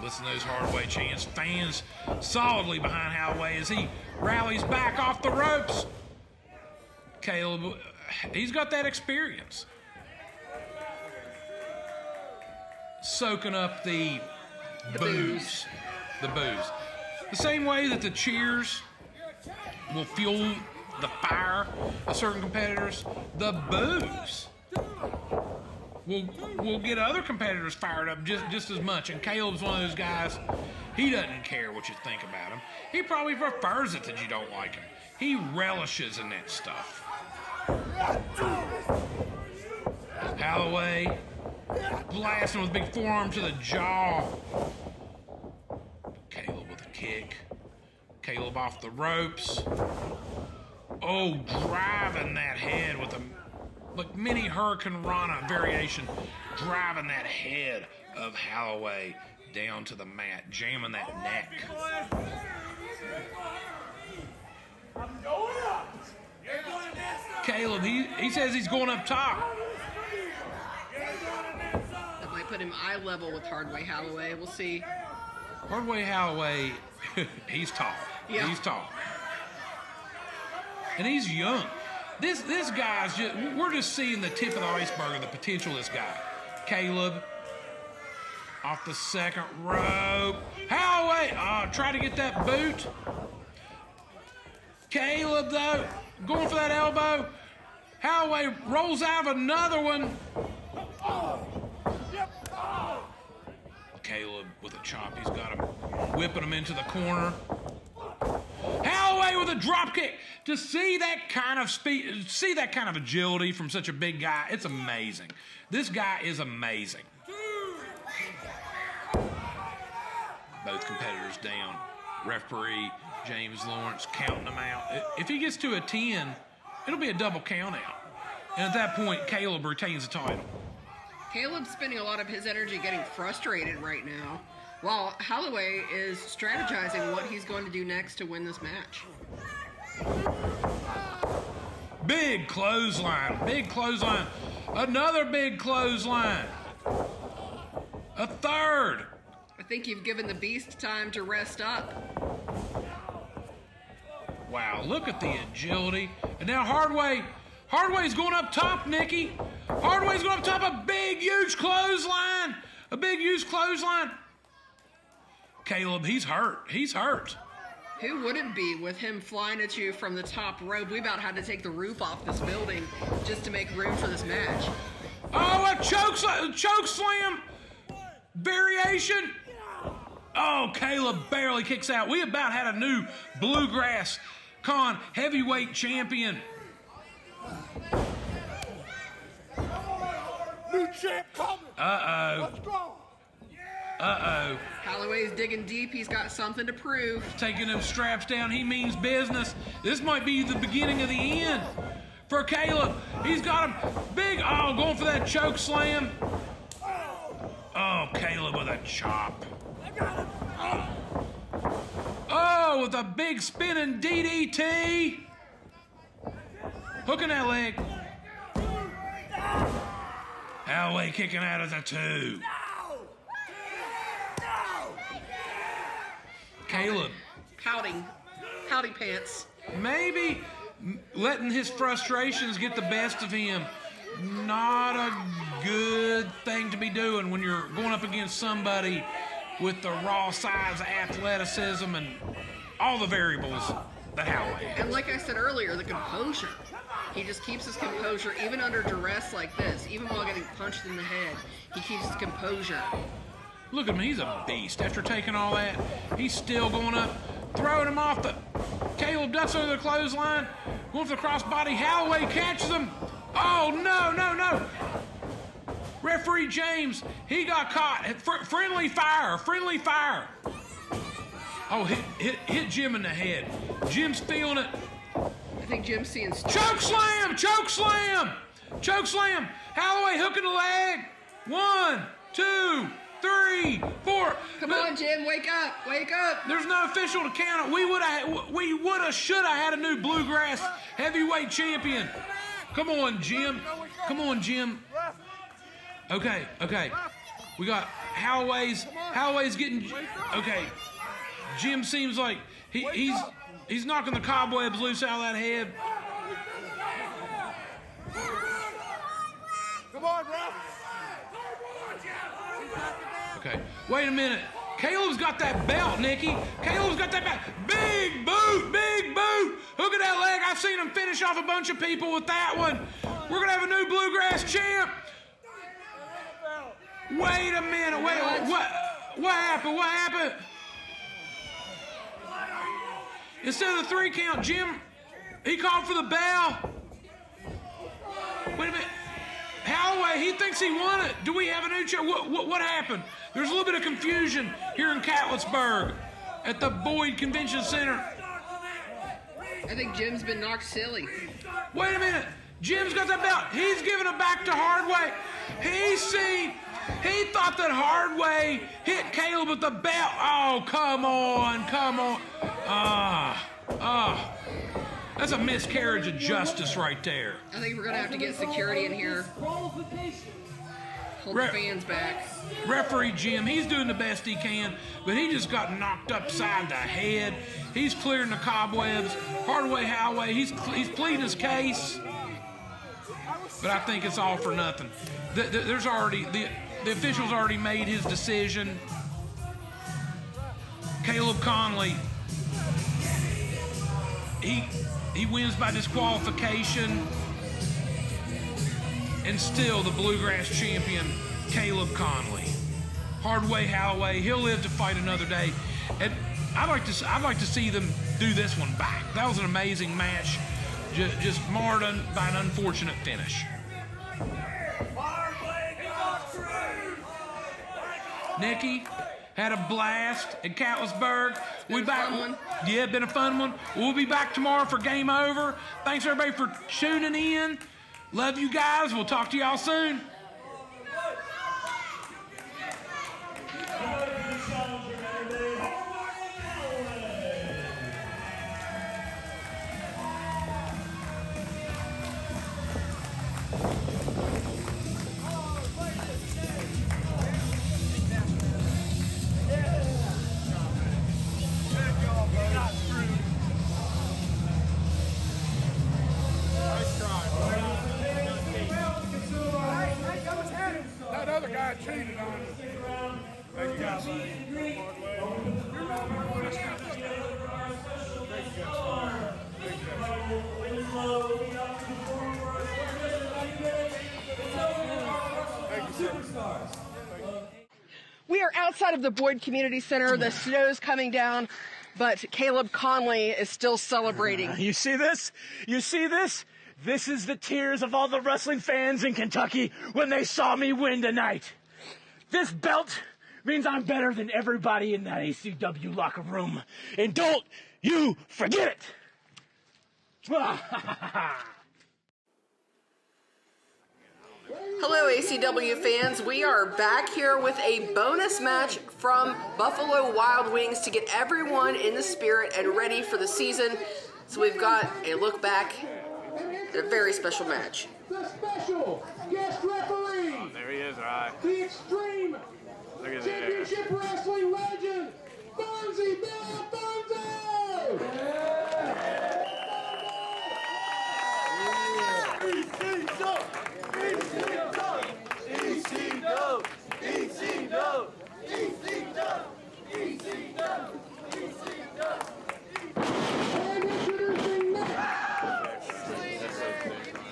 Speaker 2: Listen to those Hardway chants. Fans solidly behind Holloway as he rallies back off the ropes. Caleb, he's got that experience. Soaking up the booze. The booze. The same way that the cheers will fuel the fire of certain competitors, the booze will get other competitors fired up just as much. And Caleb's one of those guys, he doesn't care what you think about him. He probably prefers it that you don't like him. He relishes in that stuff. Holloway blasting with a big forearm to the jaw. Caleb with a kick. Caleb off the ropes. Oh, driving that head with a like mini Hurricane Rana variation, driving that head of Holloway down to the mat, jamming that neck. Caleb, he says he's going up top.
Speaker 5: That might put him eye level with Hardway Holloway. We'll see.
Speaker 2: Hardway Holloway, he's tall.
Speaker 5: Yeah.
Speaker 2: He's tall. And he's young. This guy's just, we're just seeing the tip of the iceberg of the potential of this guy. Caleb, off the second rope. Holloway, try to get that boot. Caleb, though, going for that elbow. Holloway rolls out of another one. Caleb with a chop, he's got him, whipping him into the corner. Holloway with a drop kick. To see that kind of speed, see that kind of agility from such a big guy, it's amazing. This guy is amazing. Both competitors down. Referee James Lawrence counting them out. If he gets to a 10, it'll be a double count out. And at that point, Caleb retains the title.
Speaker 5: Caleb's spending a lot of his energy getting frustrated right now, while Holloway is strategizing what he's going to do next to win this match.
Speaker 2: Big clothesline, big clothesline. Another big clothesline. A third.
Speaker 5: I think you've given the Beast time to rest up.
Speaker 2: Wow, look at the agility. And now Hardway's going up top, Nikki. Hardway's going up top, a big, huge clothesline. A big, huge clothesline. Caleb, he's hurt. He's hurt.
Speaker 5: Who wouldn't be with him flying at you from the top rope? We about had to take the roof off this building just to make room for this match.
Speaker 2: Oh, a choke slam variation. Oh, Caleb barely kicks out. We about had a new Bluegrass Con heavyweight champion.
Speaker 7: New champ coming.
Speaker 2: Uh-oh.
Speaker 7: Let's go.
Speaker 2: Uh-oh.
Speaker 5: Holloway's digging deep. He's got something to prove.
Speaker 2: Taking them straps down. He means business. This might be the beginning of the end for Caleb. He's got him big. Oh, going for that choke slam. Oh, Caleb with a chop. Oh, with a big spinning DDT. Hooking that leg. Holloway kicking out of the 2. Caleb.
Speaker 5: Howdy pants.
Speaker 2: Maybe letting his frustrations get the best of him. Not a good thing to be doing when you're going up against somebody with the raw size, athleticism, and all the variables that Holloway has.
Speaker 5: And like I said earlier, the composure. He just keeps his composure even under duress like this. Even while getting punched in the head, he keeps his composure.
Speaker 2: Look at him, he's a beast. After taking all that, he's still going up, throwing him off the... Caleb ducks over the clothesline, going for the crossbody. Holloway catches him. Oh, no. Referee James, he got caught. Friendly fire. Oh, hit Jim in the head. Jim's feeling it.
Speaker 5: I think Jim's seeing...
Speaker 2: Choke slam! Holloway hooking the leg. 1, 2, 3, 4.
Speaker 5: Come on, Jim, wake up.
Speaker 2: There's no official to count it. We woulda, shoulda had a new Bluegrass heavyweight champion. Come on, Jim. Okay. We got Holloway's getting... Okay. Jim seems like he's knocking the cobwebs loose out of that head.
Speaker 7: Come on, ref.
Speaker 2: Okay, wait a minute. Caleb's got that belt, Nikki. Big boot. Look at that leg. I've seen him finish off a bunch of people with that one. We're going to have a new Bluegrass champ. Wait a minute. What happened? Instead of the 3 count, Jim, he called for the bell. Wait a minute. Holloway, he thinks he won it. Do we have a new champ? What happened? There's a little bit of confusion here in Catlettsburg at the Boyd Convention Center.
Speaker 5: I think Jim's been knocked silly.
Speaker 2: Wait a minute. Jim's got that belt. He's giving it back to Hardway. He thought that Hardway hit Caleb with the belt. Oh, come on. That's a miscarriage of justice right there.
Speaker 5: I think we're going to have to get security in here. Hold the fans back.
Speaker 2: Referee Jim, he's doing the best he can, but he just got knocked upside the head. He's clearing the cobwebs. Hardway, Holloway, he's pleading his case. But I think it's all for nothing. The official's already made his decision. Caleb Konley, he wins by disqualification. And still the Bluegrass champion, Caleb Konley. Hardway, Holloway, he'll live to fight another day. And I'd like to see them do this one back. That was an amazing match, just marred by an unfortunate finish. Nikki had a blast at Catlettsburg.
Speaker 5: Been a fun one.
Speaker 2: Yeah, been a fun one. We'll be back tomorrow for Game Over. Thanks everybody for tuning in. Love you guys. We'll talk to y'all soon.
Speaker 7: Nice try. got cheated on. Thank you, guys.
Speaker 5: We are outside of the Boyd Community Center. The snow's coming down, but Caleb Konley is still celebrating.
Speaker 8: You see this? You see this? This is the tears of all the wrestling fans in Kentucky when they saw me win tonight. This belt means I'm better than everybody in that ACW locker room. And don't you forget it!
Speaker 5: Hello, ACW fans. We are back here with a bonus match from Buffalo Wild Wings to get everyone in the spirit and ready for the season. So we've got a look back at a very special match.
Speaker 9: The special guest referee.
Speaker 7: Oh, there he is, all right.
Speaker 9: The Extreme Championship Wrestling legend, Bonzi Bill Bonzo. And introducing next,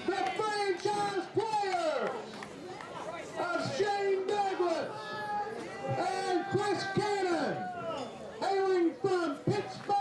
Speaker 9: the franchise player of Shane Douglas and Chris Cannon, hailing from Pittsburgh,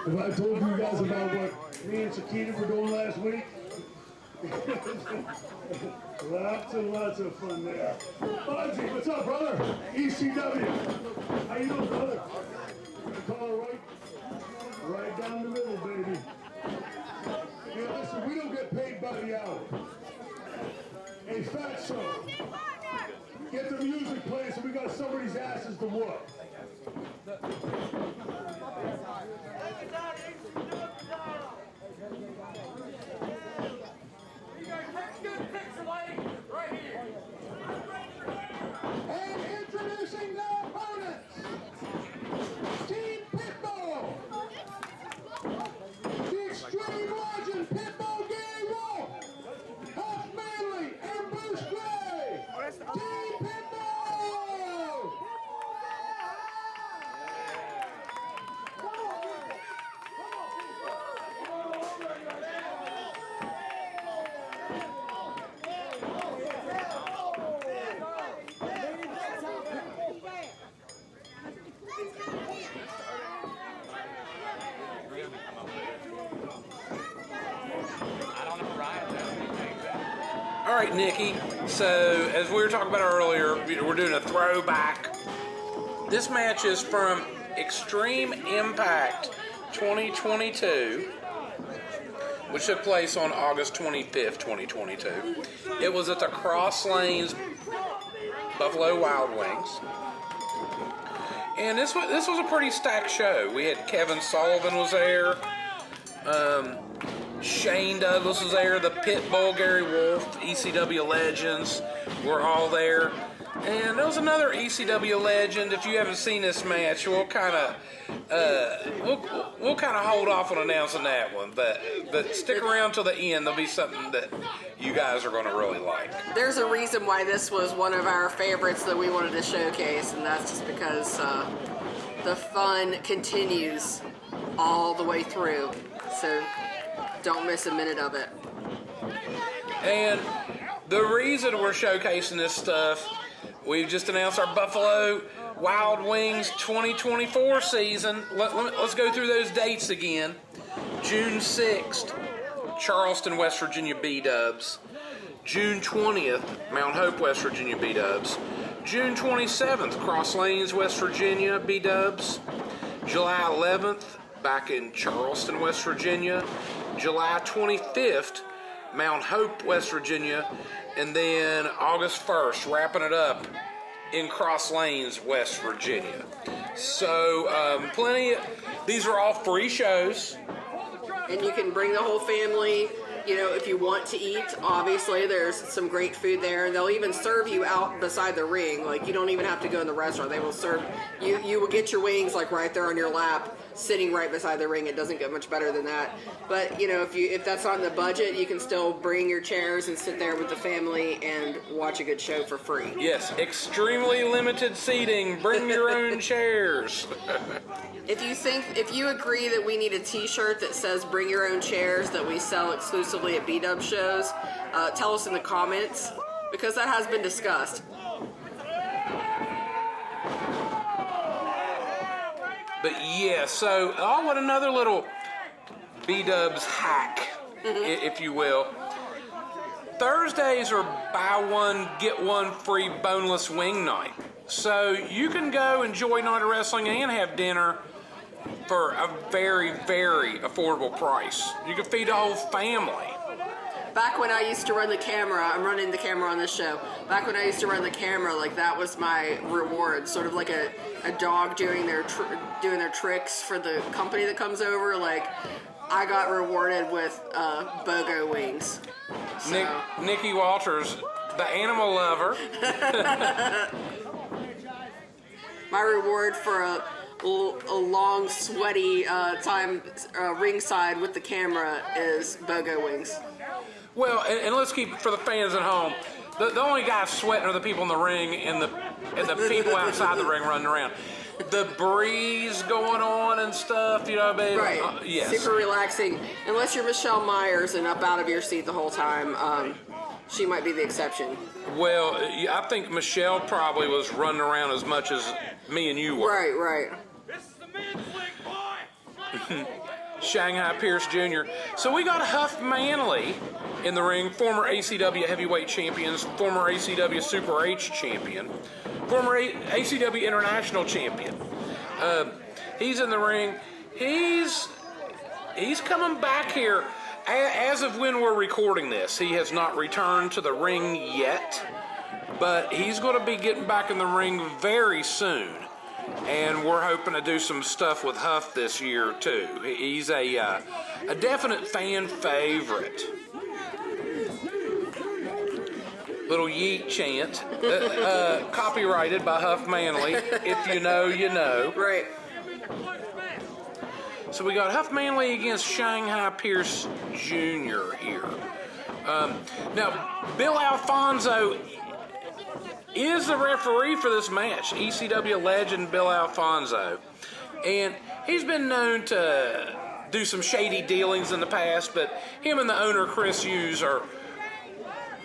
Speaker 9: If I told you guys about what me and Sakina were doing last week, lots and lots of fun there. Bonzi, what's up, brother? ECW. How you doing, brother? Call it right down the middle, baby. Yeah, listen, we don't get paid by the hour. Hey, Fat Show, get the music playing so we got somebody's asses to whoop. And introducing the opponents, Team Pitbull, the Extreme Legend Pitbull Gary Wolf, Huff Manley, and Bruce Gray. Team Pitbull!
Speaker 2: All right, Nikki. So, as we were talking about earlier, we're doing a throwback. This match is from Extreme Impact 2022, which took place on August 25th, 2022. It was at the Cross Lanes Buffalo Wild Wings. And this was a pretty stacked show. We had Kevin Sullivan was there. Shane Douglas was there, the Pitbull, Gary Wolf, ECW legends were all there. And there was another ECW legend. If you haven't seen this match, we'll kind of hold off on announcing that one. But stick around till the end. There'll be something that you guys are going to really like.
Speaker 5: There's a reason why this was one of our favorites that we wanted to showcase, and that's just because the fun continues all the way through. So don't miss a minute of it.
Speaker 2: And the reason we're showcasing this stuff, we've just announced our Buffalo Wild Wings 2024 season. Let's go through those dates again. June 6th, Charleston, West Virginia BDUBS. June 20th, Mount Hope, West Virginia BDUBS. June 27th, Cross Lanes, West Virginia BDUBS. July 11th, back in Charleston, West Virginia. July 25th, Mount Hope, West Virginia. And then August 1st, wrapping it up in Cross Lanes, West Virginia. So plenty. These are all free shows.
Speaker 5: And you can bring the whole family. You know, if you want to eat, obviously there's some great food there. They'll even serve you out beside the ring. Like, you don't even have to go in the restaurant. They will serve you. You will get your wings like right there on your lap, sitting right beside the ring. It doesn't get much better than that. But you know, if that's on the budget, you can still bring your chairs and sit there with the family and watch a good show for free.
Speaker 2: Yes, extremely limited seating. Bring your own chairs.
Speaker 5: If you agree that we need a T-shirt that says "Bring Your Own Chairs" that we sell exclusively at BDUBS shows, tell us in the comments, because that has been discussed.
Speaker 2: But yeah, so I want another little BDUBS hack, if you will. Thursdays are buy one, get one free boneless wing night. So you can go enjoy Night of Wrestling and have dinner for a very, very affordable price. You can feed the whole family.
Speaker 5: Back when I used to run the camera, I'm running the camera on this show. Back when I used to run the camera, like that was my reward, sort of like a dog doing their tricks for the company that comes over. Like I got rewarded with BOGO wings. So.
Speaker 2: Nikki Walters, the animal lover.
Speaker 5: My reward for a long, sweaty time ringside with the camera is BOGO wings.
Speaker 2: Well, and let's keep for the fans at home. The only guys sweating are the people in the ring and the people outside the ring running around. The breeze going on and stuff, you know what I mean?
Speaker 5: Right.
Speaker 2: Yes.
Speaker 5: Super relaxing. Unless you're Michelle Myers and up out of your seat the whole time, she might be the exception.
Speaker 2: Well, I think Michelle probably was running around as much as me and you were.
Speaker 5: Right.
Speaker 3: This is the man's league, boy!
Speaker 2: Shanghai Pierce Jr. So we got Huff Manley in the ring, former ACW heavyweight champions, former ACW Super H champion, former ACW International champion. He's in the ring. He's coming back here. As of when we're recording this, he has not returned to the ring yet, but he's going to be getting back in the ring very soon. And we're hoping to do some stuff with Huff this year too. He's a definite fan favorite. Little yeet chant, copyrighted by Huff Manley. If you know, you know.
Speaker 5: Right.
Speaker 2: So we got Huff Manley against Shanghai Pierce Jr. here. Now, Bill Alfonso is the referee for this match, ECW legend Bill Alfonso. And he's been known to do some shady dealings in the past, but him and the owner, Chris Hughes,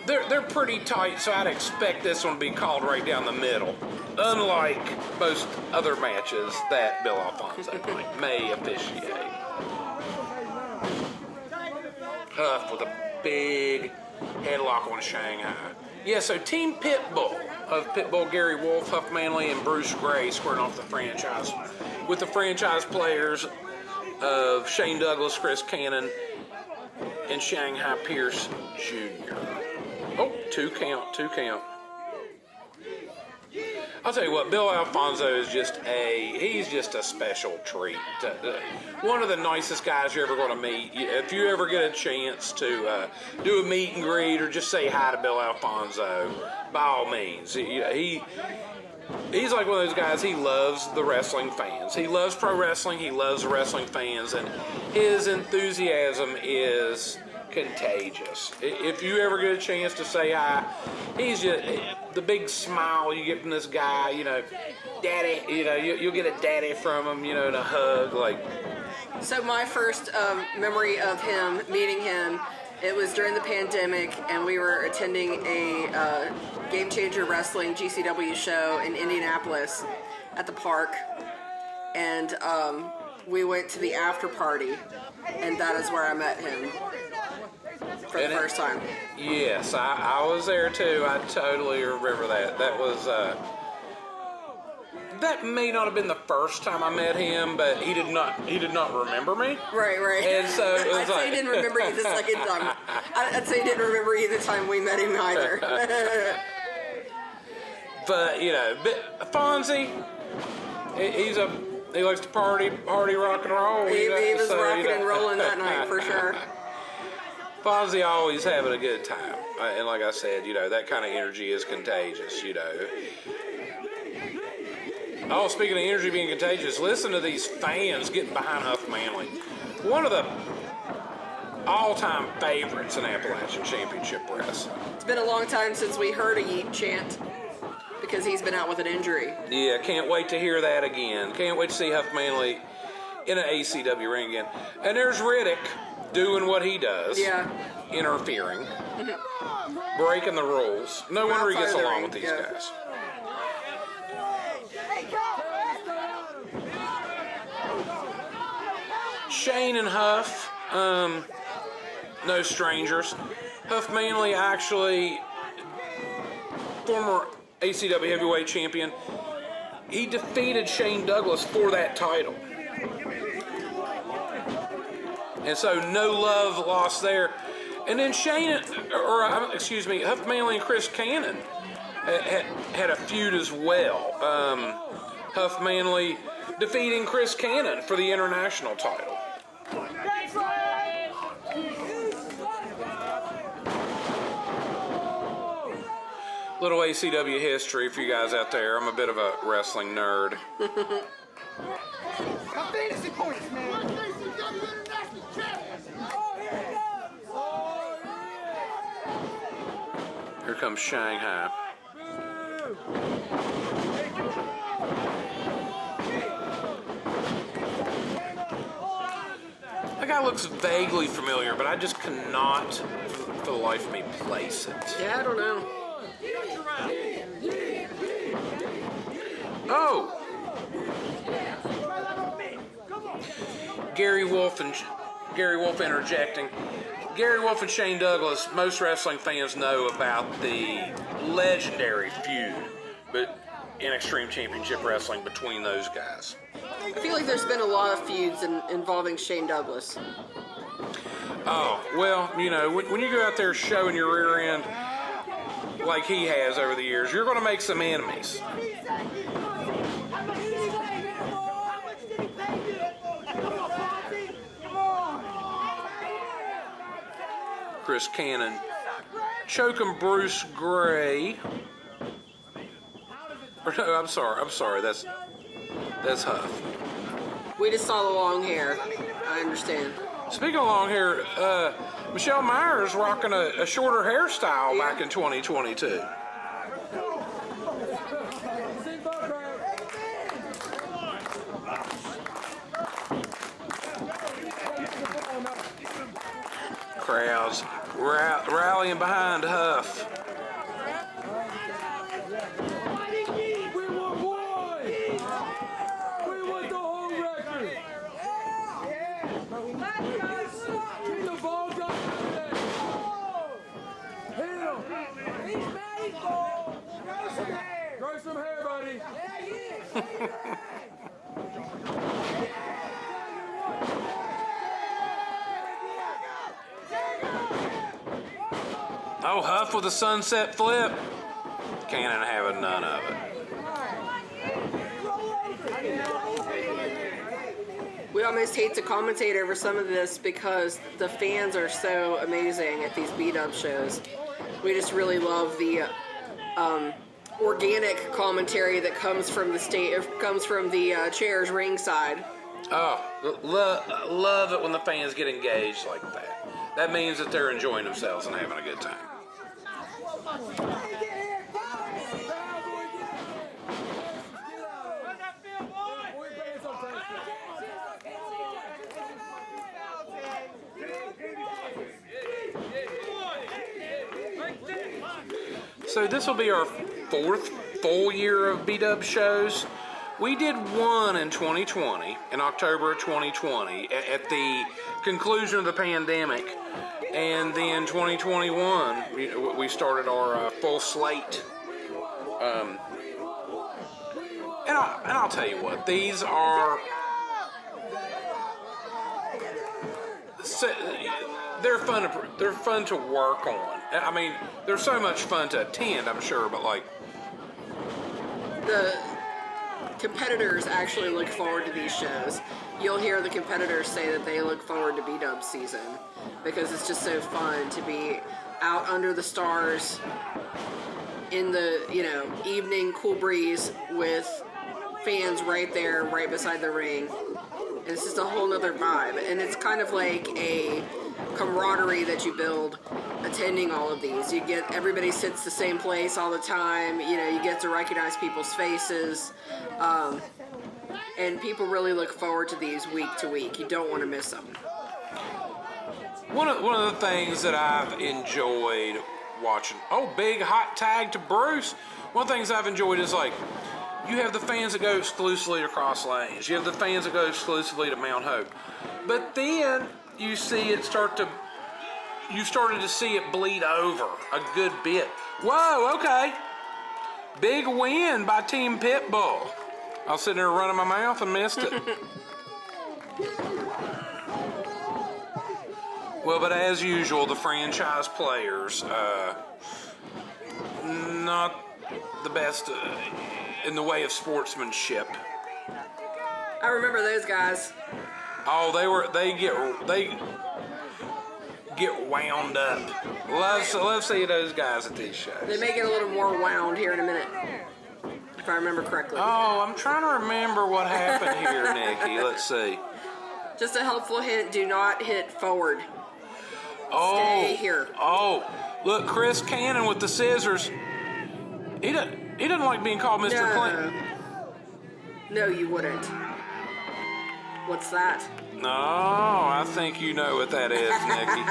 Speaker 2: they're pretty tight, so I'd expect this one to be called right down the middle, unlike most other matches that Bill Alfonso may officiate. Huff with a big headlock on Shanghai. Yeah, so Team Pitbull of Pitbull, Gary Wolf, Huff Manley, and Bruce Gray squaring off the franchise with the franchise players of Shane Douglas, Chris Cannon, and Shanghai Pierce Jr. Oh, two count. I'll tell you what, Bill Alfonso is he's just a special treat. One of the nicest guys you're ever going to meet. If you ever get a chance to do a meet and greet or just say hi to Bill Alfonso, by all means. He's like one of those guys, he loves the wrestling fans. He loves pro wrestling, he loves the wrestling fans, and his enthusiasm is contagious. If you ever get a chance to say hi, he's just the big smile you get from this guy, you know, daddy, you know, you'll get a daddy from him, you know, and a hug, like.
Speaker 5: So my first memory of him, meeting him, it was during the pandemic, and we were attending a Game Changer Wrestling GCW show in Indianapolis at the park, and we went to the after party, and that is where I met him for the first time.
Speaker 2: Yes, I was there too. I totally remember that. That was that may not have been the first time I met him, but he did not remember me.
Speaker 5: Right.
Speaker 2: And so it was
Speaker 5: I'd say he didn't remember you the second time. I'd say he didn't remember you the time we met him either.
Speaker 2: But but Fonzie, he likes to party, rock and roll.
Speaker 5: He was rocking and rolling that night for sure.
Speaker 2: Fonzie always having a good time, and like I said, that kind of energy is contagious. Oh, speaking of energy being contagious, listen to these fans getting behind Huff Manley. One of the all-time favorites in Appalachian Championship Wrestling.
Speaker 5: It's been a long time since we heard a Yeet chant because he's been out with an injury.
Speaker 2: Yeah, can't wait to hear that again. Can't wait to see Huff Manley in an ACW ring again. And there's Riddick doing what he does.
Speaker 5: Yeah.
Speaker 2: Interfering. Breaking the rules. No wonder he gets along with these guys. Shane and Huff, no strangers. Huff Manley, actually, former ACW heavyweight champion, he defeated Shane Douglas for that title. And so no love lost there. And then Huff Manley and Chris Cannon had a feud as well. Huff Manley defeating Chris Cannon for the international title. Little ACW history for you guys out there. I'm a bit of a wrestling nerd. Here comes Shanghai. That guy looks vaguely familiar, but I just cannot, for the life of me, place it.
Speaker 5: Yeah, I don't know.
Speaker 2: Oh! Gary Wolf interjecting. Gary Wolf and Shane Douglas, most wrestling fans know about the legendary feud but in Extreme Championship Wrestling between those guys.
Speaker 5: I feel like there's been a lot of feuds involving Shane Douglas.
Speaker 2: Oh, well, when you go out there showing your rear end like he has over the years, you're going to make some enemies. Chris Cannon choking Bruce Gray. Or no, I'm sorry. That's Huff.
Speaker 5: We just saw the long hair. I understand.
Speaker 2: Speaking of long hair, Michelle Myers rocking a shorter hairstyle back in 2022. Crowds rallying behind Huff.
Speaker 10: Grow some hair, buddy.
Speaker 2: Oh, Huff with a sunset flip. Cannon having none of it.
Speaker 5: We almost hate to commentate over some of this because the fans are so amazing at these BDUBS shows. We just really love the organic commentary that comes from the chairs ringside.
Speaker 2: Oh, love it when the fans get engaged like that. That means that they're enjoying themselves and having a good time. So this will be our fourth full year of BDUBS shows. We did one in 2020, in October of 2020, at the conclusion of the pandemic. And then 2021, we started our full slate. And I'll tell you what, these are, they're fun to work on. I mean, they're so much fun to attend, I'm sure, but like,
Speaker 5: the competitors actually look forward to these shows. You'll hear the competitors say that they look forward to BDUBS season because it's just so fun to be out under the stars in the, you know, evening cool breeze with fans right there, right beside the ring. And it's just a whole nother vibe. And it's kind of like a camaraderie that you build attending all of these. You get, everybody sits the same place all the time. You know, you get to recognize people's faces. And people really look forward to these week to week. You don't want to miss them.
Speaker 2: One of the things that I've enjoyed watching, big hot tag to Bruce. One of the things I've enjoyed is like, you have the fans that go exclusively to Cross Lanes. You have the fans that go exclusively to Mount Hope. But then you see it you started to see it bleed over a good bit. Whoa, okay. Big win by Team Pitbull. I was sitting there running my mouth and missed it. Well, but as usual, the franchise players, not the best in the way of sportsmanship.
Speaker 5: I remember those guys.
Speaker 2: Oh, they get wound up. Love seeing those guys at these shows.
Speaker 5: They may get a little more wound here in a minute, if I remember correctly.
Speaker 2: Oh, I'm trying to remember what happened here, Nikki. Let's see.
Speaker 5: Just a helpful hint, do not hit forward.
Speaker 2: Oh,
Speaker 5: stay here.
Speaker 2: Oh, look, Chris Cannon with the scissors. He doesn't like being called Mr. Clinton.
Speaker 5: No, you wouldn't. What's that?
Speaker 2: No, I think you know what that is, Nikki.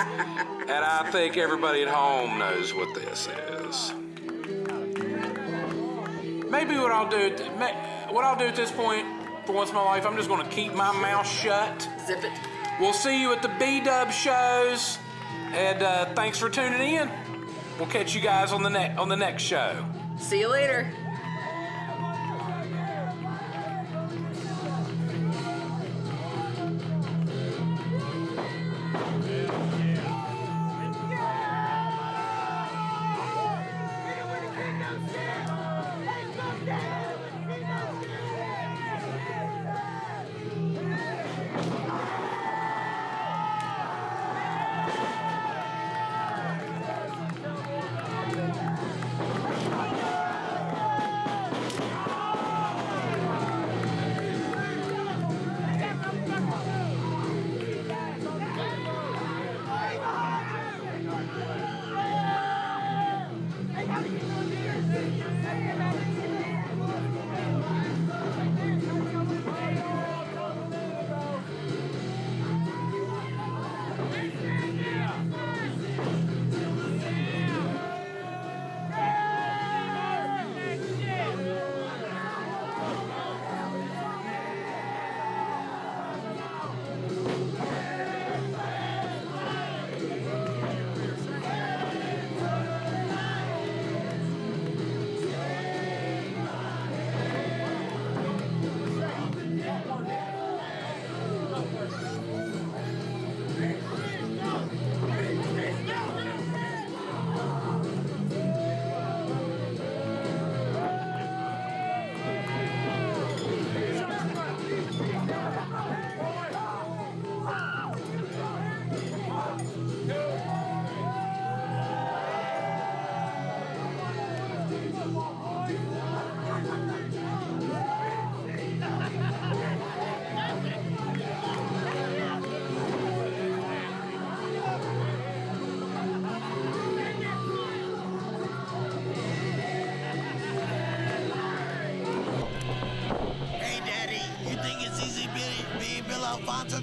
Speaker 2: And I think everybody at home knows what this is. Maybe what I'll do at this point, for once in my life, I'm just going to keep my mouth shut.
Speaker 5: Zip it.
Speaker 2: We'll see you at the BDUBS shows, and thanks for tuning in. We'll catch you guys on the next show.
Speaker 5: See you later.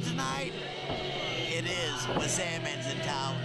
Speaker 10: Tonight? It is, when Sandman's in town.